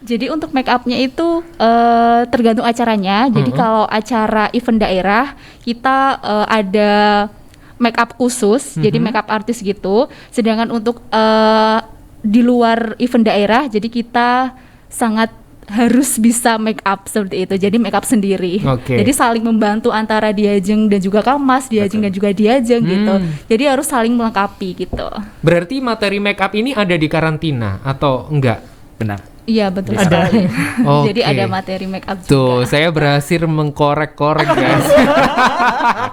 Jadi untuk make upnya itu tergantung acaranya. Jadi kalau acara event daerah kita ada make up khusus, jadi make up artis gitu. Sedangkan untuk di luar event daerah, jadi kita sangat harus bisa make up seperti itu. Jadi make up sendiri. Jadi saling membantu antara Diajeng dan juga Kang Mas, Diajeng dan juga Diajeng gitu. Jadi harus saling melengkapi gitu. Berarti materi make up ini ada di karantina atau enggak? Benar. Iya betul Ada. sekali. Jadi ada materi make up juga. Tuh, saya berhasil mengkorek-korek guys.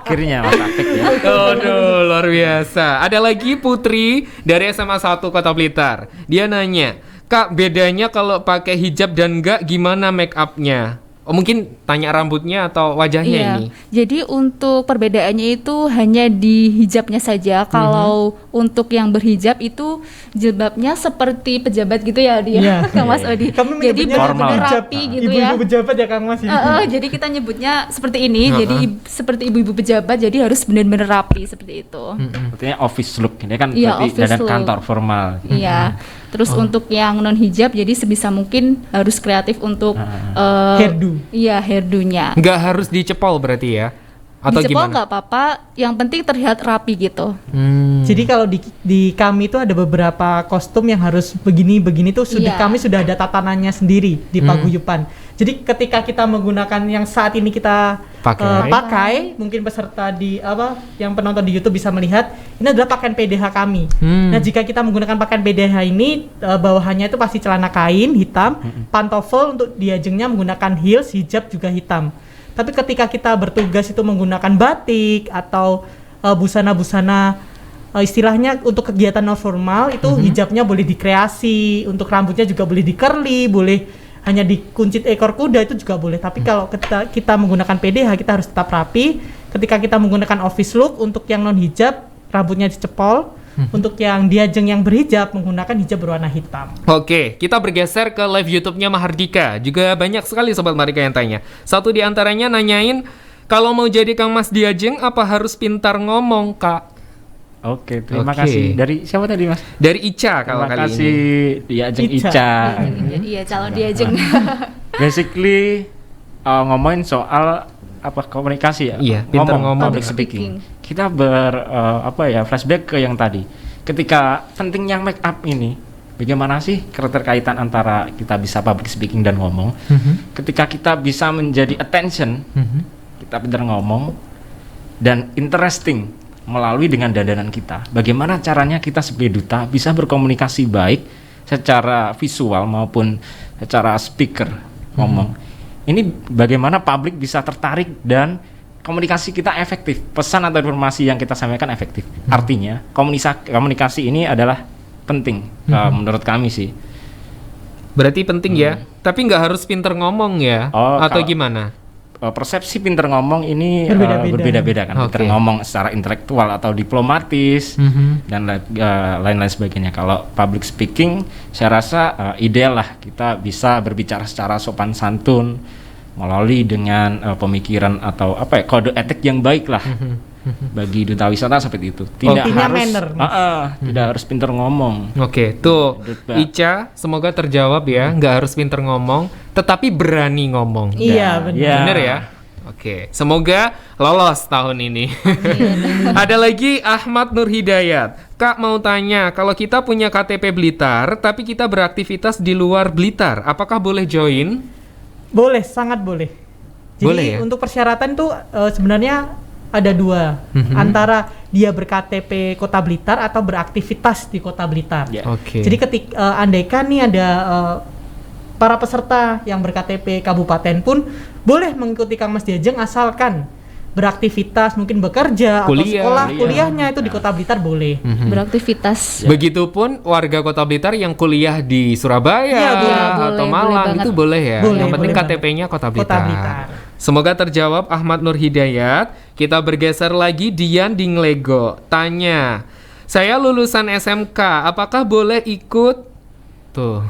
Akhirnya Mas Afik ya. Aduh, luar biasa. Ada lagi Putri dari SMA 1 Kota Blitar. Dia nanya, Kak, bedanya kalau pakai hijab dan enggak gimana make upnya? Oh, mungkin tanya rambutnya atau wajahnya Iya, ini. jadi untuk perbedaannya itu hanya di hijabnya saja. Kalau untuk yang berhijab itu jilbabnya seperti pejabat gitu ya dia, Iya. Kang Mas Odi. Kami Jadi menyebutnya Formal. benar-benar hijab. rapi gitu Ibu-ibu ya. pejabat ya Kang Mas. Jadi kita nyebutnya seperti ini. Jadi seperti ibu-ibu pejabat, jadi harus benar-benar rapi seperti itu. Artinya office look, ini kan Iya, berarti office dandan look. kantor formal. Iya. Terus untuk yang non hijab, jadi sebisa mungkin harus kreatif untuk Hairdo. Iya, hairdo-nya. Nggak harus dicepol berarti ya? Atau Dicepol gimana? nggak apa-apa, yang penting terlihat rapi gitu. Jadi kalau di kami itu ada beberapa kostum yang harus begini tuh sudah Iya. kami sudah ada tatanannya sendiri di paguyuban. Jadi ketika kita menggunakan yang saat ini kita pakai, mungkin peserta yang penonton di YouTube bisa melihat ini adalah pakaian PDH kami. Nah, jika kita menggunakan pakaian PDH ini bawahannya itu pasti celana kain hitam, pantofel untuk diajengnya menggunakan heels, hijab juga hitam. Tapi ketika kita bertugas itu menggunakan batik atau busana-busana istilahnya untuk kegiatan non formal itu hijabnya boleh dikreasi, untuk rambutnya juga boleh di-curly, boleh hanya dikuncit ekor kuda itu juga boleh. Tapi kalau kita menggunakan PDH kita harus tetap rapi. Ketika kita menggunakan office look untuk yang non hijab rambutnya dicepol, untuk yang diajeng yang berhijab menggunakan hijab berwarna hitam. Oke, kita bergeser ke live YouTube-nya Mahardika. Juga banyak sekali Sobat Mardika yang tanya. Satu di antaranya nanyain, kalau mau jadi Kang Mas Diajeng, apa harus pintar ngomong, Kak? Oke, terima Oke. kasih. Dari siapa tadi, Mas? Dari Ica kalau Terima kali kasih ini. Diajeng Ica. Ica. Iya, calon diajeng. Basically ngomongin soal komunikasi ya. Iya, pintar ngomong. public speaking. Kita flashback ke yang tadi. Ketika pentingnya make up ini, bagaimana sih keterkaitan antara kita bisa public speaking dan ngomong? Ketika kita bisa menjadi attention, kita pintar ngomong dan interesting melalui dengan dandanan kita. Bagaimana caranya kita sebagai duta bisa berkomunikasi baik secara visual maupun secara speaker ngomong. Ini bagaimana publik bisa tertarik dan komunikasi kita efektif, pesan atau informasi yang kita sampaikan efektif. Artinya komunikasi ini adalah penting menurut kami sih. Berarti penting ya, tapi nggak harus pintar ngomong ya? Atau gimana? Persepsi pintar ngomong ini Berbeda-beda. berbeda kan. Pintar ngomong secara intelektual atau diplomatis dan lain-lain sebagainya. Kalau public speaking, saya rasa ideal lah kita bisa berbicara secara sopan santun melalui dengan pemikiran atau kode etik yang baik lah bagi duta wisata seperti itu. Tidak Intinya harus manner, tidak harus pintar ngomong. Oke, tuh Menurut Mbak. Ica, semoga terjawab ya. Nggak harus pintar ngomong, tetapi berani ngomong. Iya, benar. Ya. Bener ya? Oke, semoga lolos tahun ini. Ada lagi Ahmad Nur Hidayat. Kak mau tanya, kalau kita punya KTP Blitar, tapi kita beraktivitas di luar Blitar, apakah boleh join? Boleh, sangat boleh. Jadi Boleh ya? untuk persyaratan tuh sebenarnya ada dua, antara dia berKTP Kota Blitar atau beraktivitas di Kota Blitar. Ya. Oke. Jadi andaikan nih ada para peserta yang berKTP kabupaten pun boleh mengikuti Kang Mas Diajeng asalkan beraktivitas, mungkin bekerja Kuliah. atau sekolah, Kuliah. kuliahnya itu di Kota Blitar boleh. Beraktivitas. Begitupun warga Kota Blitar yang kuliah di Surabaya Iya, boleh, atau boleh Malang banget. itu boleh ya. Boleh, yang penting boleh KTP-nya Kota Blitar. Kota Blitar. Semoga terjawab Ahmad Nur Hidayat. Kita bergeser lagi Dian di Nglego. Tanya, saya lulusan SMK, apakah boleh ikut? Tuh,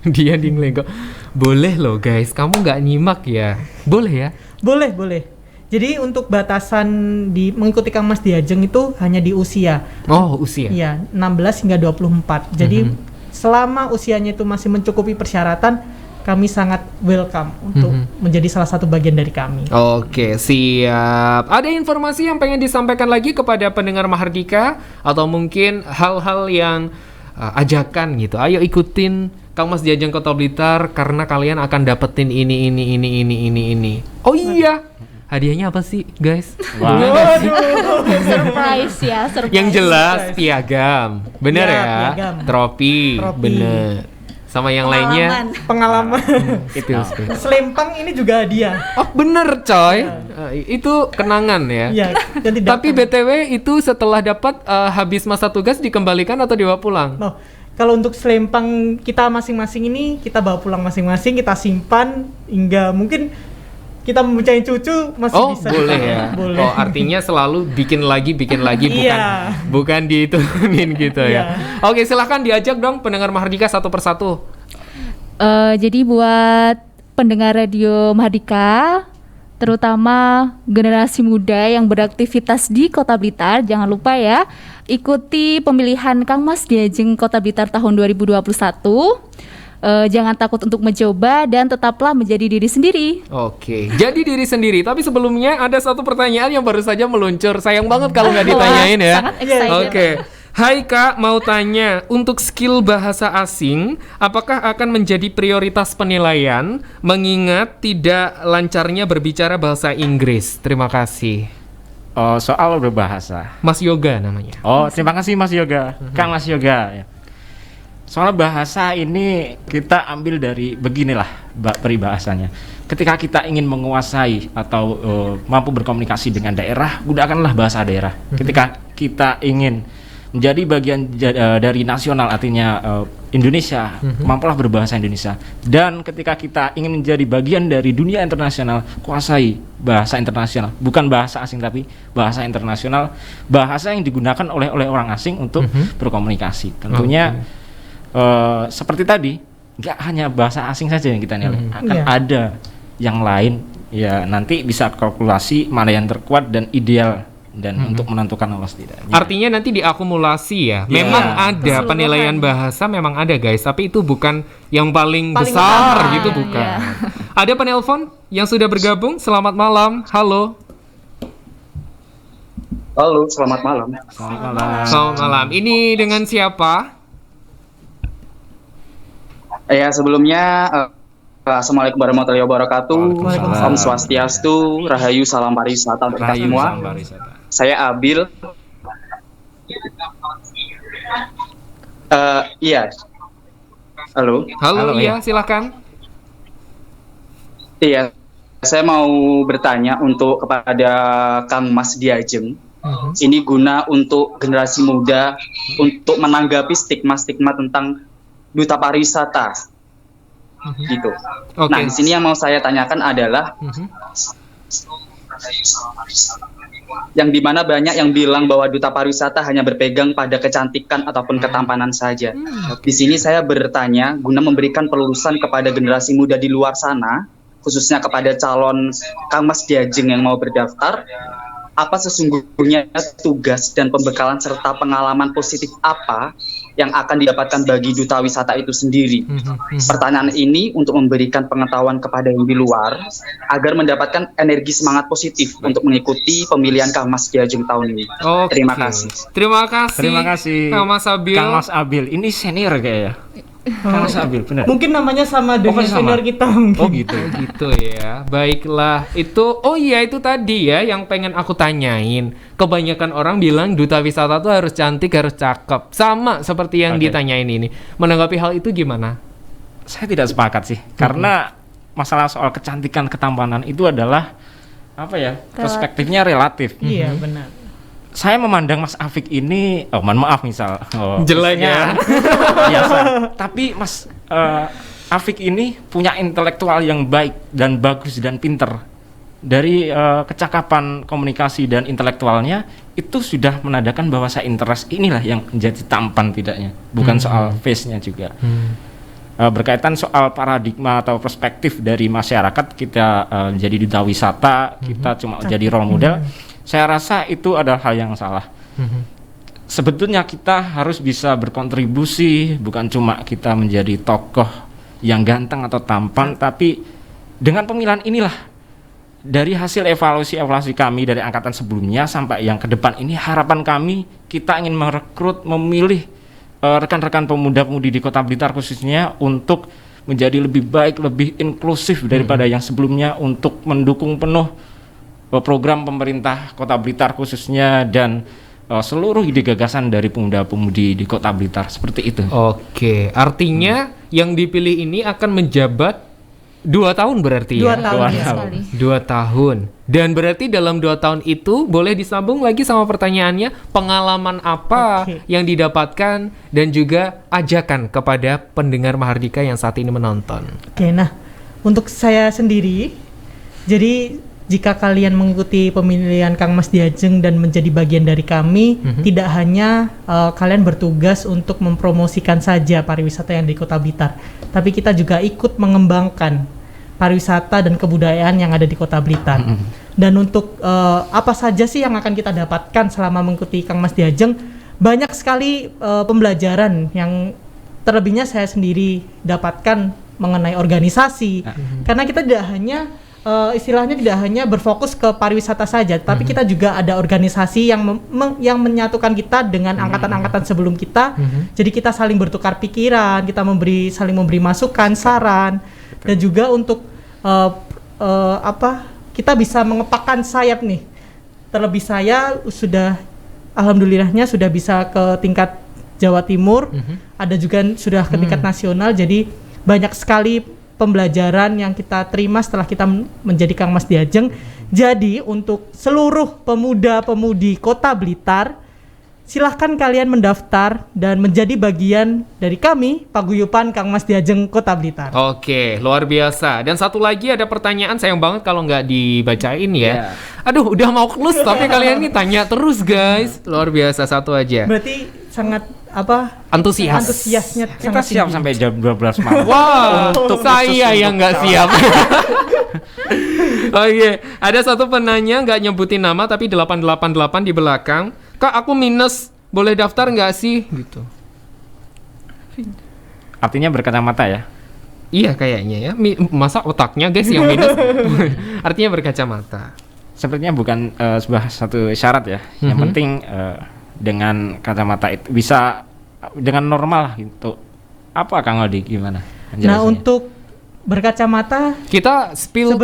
Dian di Nglego. Boleh loh guys, kamu nggak nyimak ya? Boleh ya? Boleh, boleh. Jadi untuk batasan mengikuti Kang Mas Diajeng itu hanya di usia. Oh, usia. Iya, 16 hingga 24. Jadi selama usianya itu masih mencukupi persyaratan, kami sangat welcome untuk menjadi salah satu bagian dari kami. Oke, siap. Ada informasi yang pengen disampaikan lagi kepada pendengar Mahardika atau mungkin hal-hal yang ajakan gitu. Ayo ikutin Kang Mas Diajeng Kota Blitar karena kalian akan dapetin ini. Oh iya. Hadiahnya apa sih, guys? Wah. Surprise ya, surprise. Yang jelas piagam. Bener Ya, ya? piagam. Trofi. Trofi. Bener. Sama yang lainnya. Pengalaman. Spill. Selempang ini juga hadiah. Oh, bener coy. Itu kenangan ya. Iya, dan tidak Tapi BTW itu setelah dapat habis masa tugas dikembalikan atau dibawa pulang? Oh, Kalau untuk selempang kita masing-masing ini kita bawa pulang masing-masing, kita simpan hingga mungkin kita mempunyai cucu masih Oh, bisa. boleh ya. Boleh. Oh, artinya selalu bikin lagi bukan Iya. bukan diturunin gitu ya. Oke, silahkan diajak dong pendengar Mahardika satu persatu. Jadi buat pendengar radio Mahardika, terutama generasi muda yang beraktivitas di Kota Blitar, jangan lupa ya, ikuti pemilihan Kang Mas Diajeng Kota Blitar tahun 2021. Jangan takut untuk mencoba dan tetaplah menjadi diri sendiri. Oke, jadi diri sendiri. Tapi sebelumnya ada satu pertanyaan yang baru saja meluncur. Sayang banget kalau nggak ditanyain ya. Sangat excited. Oke. Hai Kak, mau tanya, untuk skill bahasa asing, apakah akan menjadi prioritas penilaian mengingat tidak lancarnya berbicara bahasa Inggris? Terima kasih. Soal berbahasa. Mas Yoga namanya. Oh, terima kasih Mas Yoga. Kang Mas Yoga ya. Soal bahasa ini kita ambil dari beginilah peribahasanya. Ketika kita ingin menguasai atau mampu berkomunikasi dengan daerah, gunakanlah bahasa daerah. Ketika kita ingin menjadi bagian dari nasional, artinya Indonesia, mampulah berbahasa Indonesia. Dan ketika kita ingin menjadi bagian dari dunia internasional, kuasai bahasa internasional, bukan bahasa asing tapi bahasa internasional, bahasa yang digunakan oleh orang asing untuk berkomunikasi. Tentunya seperti tadi, nggak hanya bahasa asing saja yang kita nilai, akan ada yang lain. Ya nanti bisa kalkulasi mana yang terkuat dan ideal dan untuk menentukan lolos tidaknya. Artinya nanti diakumulasi ya. Memang ada keseluruhan. penilaian bahasa, memang ada guys, tapi itu bukan yang paling besar utama. gitu, bukan. Iya. Ada penelpon yang sudah bergabung. Selamat malam. Halo. Halo, selamat malam. Selamat malam. Selamat malam. Ini dengan siapa? Ya, sebelumnya Assalamualaikum warahmatullahi wabarakatuh. Waalaikumsalam. Om Swastiastu, Rahayu, salam pariwisata untuk kita Rahayu, semua. salam pariwisata. Saya Abil. Iya. Halo. Halo, Halo, iya, silakan. Iya. Saya mau bertanya untuk kepada Kang Mas Diajeng. Ini guna untuk generasi muda untuk menanggapi stigma-stigma tentang duta pariwisata. Gitu. Oke. Nah, di sini yang mau saya tanyakan adalah yang dimana banyak yang bilang bahwa duta pariwisata hanya berpegang pada kecantikan ataupun ketampanan saja. Di sini saya bertanya guna memberikan pelulusan kepada generasi muda di luar sana, khususnya kepada calon Kang Mas Diajeng yang mau berdaftar, apa sesungguhnya tugas dan pembekalan serta pengalaman positif apa yang akan didapatkan bagi duta wisata itu sendiri. Pertanyaan ini untuk memberikan pengetahuan kepada yang di luar agar mendapatkan energi semangat positif untuk mengikuti pemilihan Kang Mas Diajeng tahun ini. Oke. Terima kasih. Terima kasih. Terima kasih. Kang Mas Abil. Kang Mas Abil, ini senior kayaknya. Kang Mas Abil, benar. Mungkin namanya sama dengan sama? senior kita mungkin. Oh gitu. Gitu ya. Baiklah. Itu itu tadi ya yang pengen aku tanyain. Kebanyakan orang bilang duta wisata tuh harus cantik, harus cakep. Sama seperti yang Oke. ditanyain ini. Menanggapi hal itu gimana? Saya tidak sepakat sih, karena masalah soal kecantikan ketampanan itu adalah apa ya? Perspektifnya relatif. Iya, benar. Saya memandang Mas Afik ini, mohon maaf misal, Jelek ya. biasa. Tapi Mas Afik ini punya intelektual yang baik dan bagus dan pinter. Dari kecakapan komunikasi dan intelektualnya itu sudah menandakan bahwa saya interest inilah yang menjadi tampan tidaknya, bukan soal face-nya juga. Berkaitan soal paradigma atau perspektif dari masyarakat, kita jadi duta wisata, kita cuma jadi role model. Saya rasa itu adalah hal yang salah. Sebetulnya kita harus bisa berkontribusi, bukan cuma kita menjadi tokoh yang ganteng atau tampan, tapi dengan pemilihan inilah, dari hasil evaluasi kami dari angkatan sebelumnya sampai yang ke depan ini, harapan kami kita ingin merekrut, memilih rekan-rekan pemuda-pemudi di Kota Blitar khususnya untuk menjadi lebih baik, lebih inklusif daripada yang sebelumnya, untuk mendukung penuh program pemerintah Kota Blitar khususnya dan seluruh ide gagasan dari pemuda-pemudi di Kota Blitar, seperti itu. Oke, artinya yang dipilih ini akan menjabat 2 tahun berarti 2 ya? tahun. Dua tahun. 2 tahun. Dan berarti dalam 2 tahun itu boleh disambung lagi sama pertanyaannya, pengalaman apa yang didapatkan dan juga ajakan kepada pendengar Mahardika yang saat ini menonton. Oke, nah untuk saya sendiri, jadi jika kalian mengikuti pemilihan Kang Mas Diajeng dan menjadi bagian dari kami, tidak hanya kalian bertugas untuk mempromosikan saja pariwisata yang di Kota Blitar, tapi kita juga ikut mengembangkan pariwisata dan kebudayaan yang ada di Kota Blitar. Dan untuk apa saja sih yang akan kita dapatkan selama mengikuti Kang Mas Diajeng, banyak sekali pembelajaran yang terlebihnya saya sendiri dapatkan mengenai organisasi. Karena kita tidak hanya istilahnya tidak hanya berfokus ke pariwisata saja, tapi kita juga ada organisasi yang menyatukan kita dengan angkatan-angkatan sebelum kita. Jadi kita saling bertukar pikiran, kita saling memberi masukan, saran, dan juga untuk kita bisa mengepakkan sayap nih. Terlebih saya alhamdulillahnya sudah bisa ke tingkat Jawa Timur, ada juga sudah ke tingkat nasional. Jadi banyak sekali pembelajaran yang kita terima setelah kita menjadi Kang Mas Diajeng. Jadi untuk seluruh pemuda-pemudi Kota Blitar, silahkan kalian mendaftar dan menjadi bagian dari kami, Paguyuban Kang Mas Diajeng Kota Blitar. Oke, luar biasa. Dan satu lagi ada pertanyaan, sayang banget kalau nggak dibacain ya. Aduh, udah mau close tapi kalian ini tanya terus guys. Luar biasa, satu aja. Berarti sangat antusiasnya Kita siap sampai jam 12 malam. Wah, untuk saya yang nggak siap. Oke, ada satu penanya nggak nyebutin nama tapi 888 di belakang. Kak, aku minus, boleh daftar nggak sih? Gitu. Artinya berkacamata ya? Iya kayaknya ya. Masa otaknya guys yang minus? Artinya berkacamata. Sepertinya bukan sebuah satu syarat ya. Yang penting dengan kacamata itu bisa dengan normal gitu. Apa Kang Odi, gimana? Nah, untuk berkacamata kita spill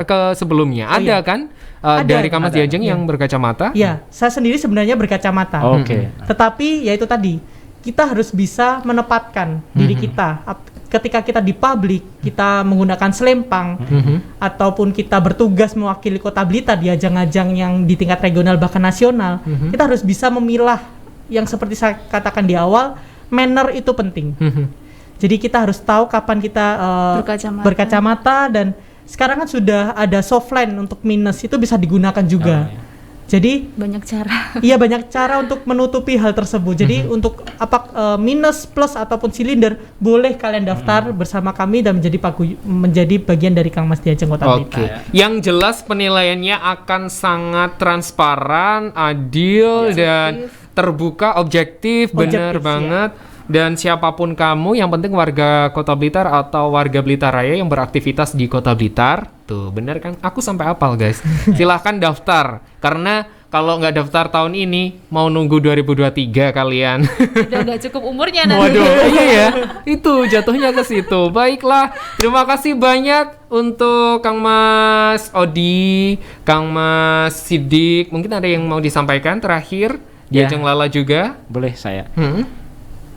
ke sebelumnya. Ada kan? Dari Kang Mas Diajeng yang berkacamata? Iya, saya sendiri sebenarnya berkacamata. Oke. Tetapi ya itu tadi, kita harus bisa menempatkan diri kita. Ketika kita di publik, kita menggunakan selempang ataupun kita bertugas mewakili Kota Blitar di ajang-ajang yang di tingkat regional bahkan nasional, kita harus bisa memilah yang seperti saya katakan di awal, manner itu penting. Jadi kita harus tahu kapan kita berkacamata dan sekarang kan sudah ada softline untuk minus, itu bisa digunakan juga. Jadi banyak cara. Iya, banyak cara untuk menutupi hal tersebut. Jadi untuk minus, plus ataupun silinder, boleh kalian daftar bersama kami dan menjadi bagian dari Kang Mas Diajeng Kota Blitar. Yang jelas penilaiannya akan sangat transparan, adil dan terbuka, objektif benar banget. Dan siapapun kamu, yang penting warga Kota Blitar atau warga Blitar Raya yang beraktivitas di Kota Blitar, tuh bener kan? Aku sampai hafal guys. Silahkan daftar, karena kalau nggak daftar tahun ini, mau nunggu 2023 kalian. Udah nggak cukup umurnya nanti. Waduh, iya ya, itu jatuhnya ke situ. Baiklah, terima kasih banyak untuk Kang Mas Odi, Kang Mas Sidik. Mungkin ada yang mau disampaikan terakhir? Diajeng Lala juga? Boleh saya.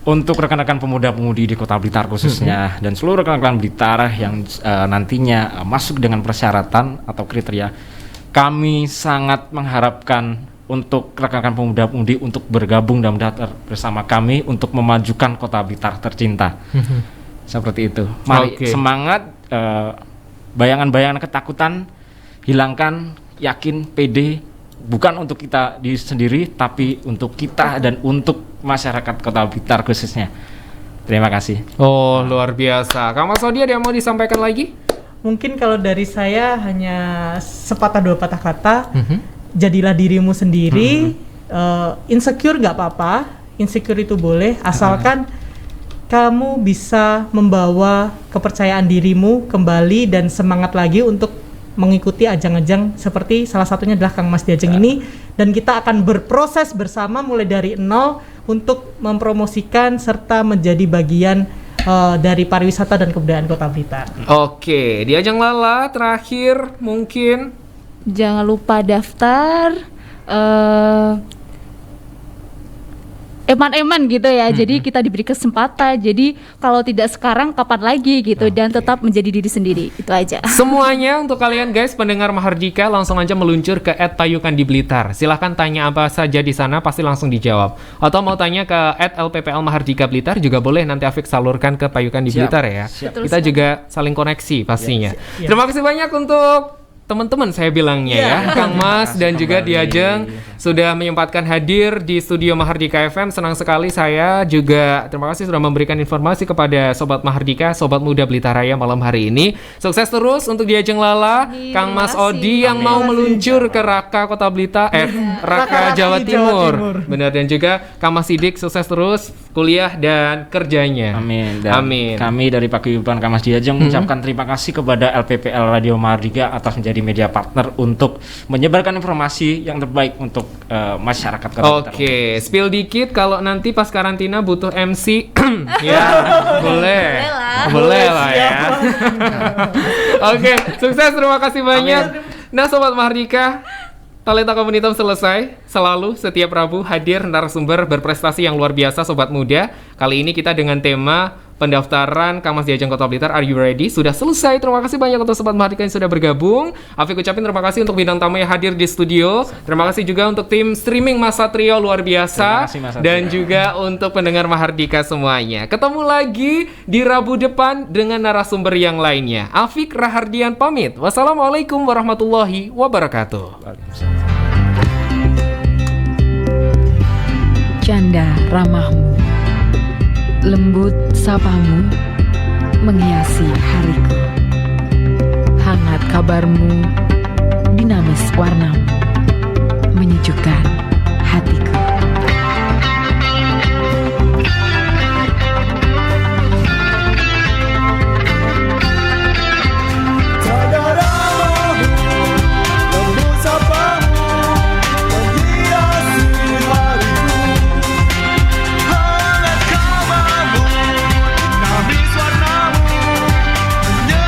Untuk rekan-rekan pemuda-pemudi di Kota Blitar khususnya dan seluruh rekan-rekan Blitar yang nantinya masuk dengan persyaratan atau kriteria, kami sangat mengharapkan untuk rekan-rekan pemuda-pemudi untuk bergabung dan mendaftar bersama kami untuk memajukan Kota Blitar tercinta. Seperti itu. Mari semangat, bayangan-bayangan ketakutan hilangkan, yakin, pede. Bukan untuk kita diri sendiri, tapi untuk kita dan untuk masyarakat Kota Blitar khususnya. Terima kasih. Oh, luar biasa. Kang Mas Odi, ada yang mau disampaikan lagi? Mungkin kalau dari saya hanya sepatah dua patah kata. Jadilah dirimu sendiri. Insecure nggak apa-apa. Insecure itu boleh, asalkan kamu bisa membawa kepercayaan dirimu kembali dan semangat lagi untuk mengikuti ajang-ajang seperti salah satunya adalah Kang Mas Diajeng ini, dan kita akan berproses bersama mulai dari nol untuk mempromosikan serta menjadi bagian dari pariwisata dan kebudayaan Kota Blitar. Oke, Diajeng Lala terakhir mungkin. Jangan lupa daftar. eman-eman gitu ya. Jadi kita diberi kesempatan. Jadi kalau tidak sekarang kapan lagi gitu, dan tetap menjadi diri sendiri. Itu aja. Semuanya untuk kalian guys pendengar Mahardika, langsung aja meluncur ke @payukan di Blitar. Silahkan tanya apa saja di sana, pasti langsung dijawab. Atau mau tanya ke @lppl Mahardika Blitar juga boleh, nanti Afik salurkan ke Payukan di Blitar ya. Kita juga saling koneksi pastinya. Terima kasih banyak untuk teman-teman saya bilangnya ya, Kang Mas dan juga Diajeng sudah menyempatkan hadir di studio Mahardika FM. Senang sekali saya juga. Terima kasih sudah memberikan informasi kepada Sobat Mahardika, Sobat Muda Blitar Raya malam hari ini. Sukses terus untuk Diajeng Lala, Kang Mas Odi yang mau meluncur ke Raka Kota Blitar, Raka Jawa Timur. Benar, dan juga Kang Mas Sidik sukses terus kuliah dan kerjanya. Amin. Dan Amin. kami dari Paguyuban Kang Mas Diajeng mengucapkan terima kasih kepada LPPL Radio Mahardika atas menjadi media partner untuk menyebarkan informasi yang terbaik untuk masyarakat Kota Blitar. Oke, spill dikit kalau nanti pas karantina butuh MC. Ya, boleh lah ya. Oke, sukses, terima kasih banyak. Nah, Sobat Mahardika, Talenta Komunitas selesai. Selalu setiap Rabu hadir narasumber berprestasi yang luar biasa, Sobat Muda. Kali ini kita dengan tema pendaftaran Kang Mas Diajeng Kota Blitar. Are you ready? Sudah selesai. Terima kasih banyak untuk Sobat Mahardika yang sudah bergabung. Afik ucapin terima kasih untuk bintang tamu yang hadir di studio. Terima kasih juga untuk tim streaming Mas Satrio luar biasa. Terima kasih, Mas Satrio. Dan juga untuk pendengar Mahardika semuanya. Ketemu lagi di Rabu depan dengan narasumber yang lainnya. Afik Rahardian pamit. Wassalamualaikum warahmatullahi wabarakatuh. Canda ramahmu, lembut sapamu, menghiasi hariku. Hangat kabarmu, dinamis warnamu, menyejukkan hatiku.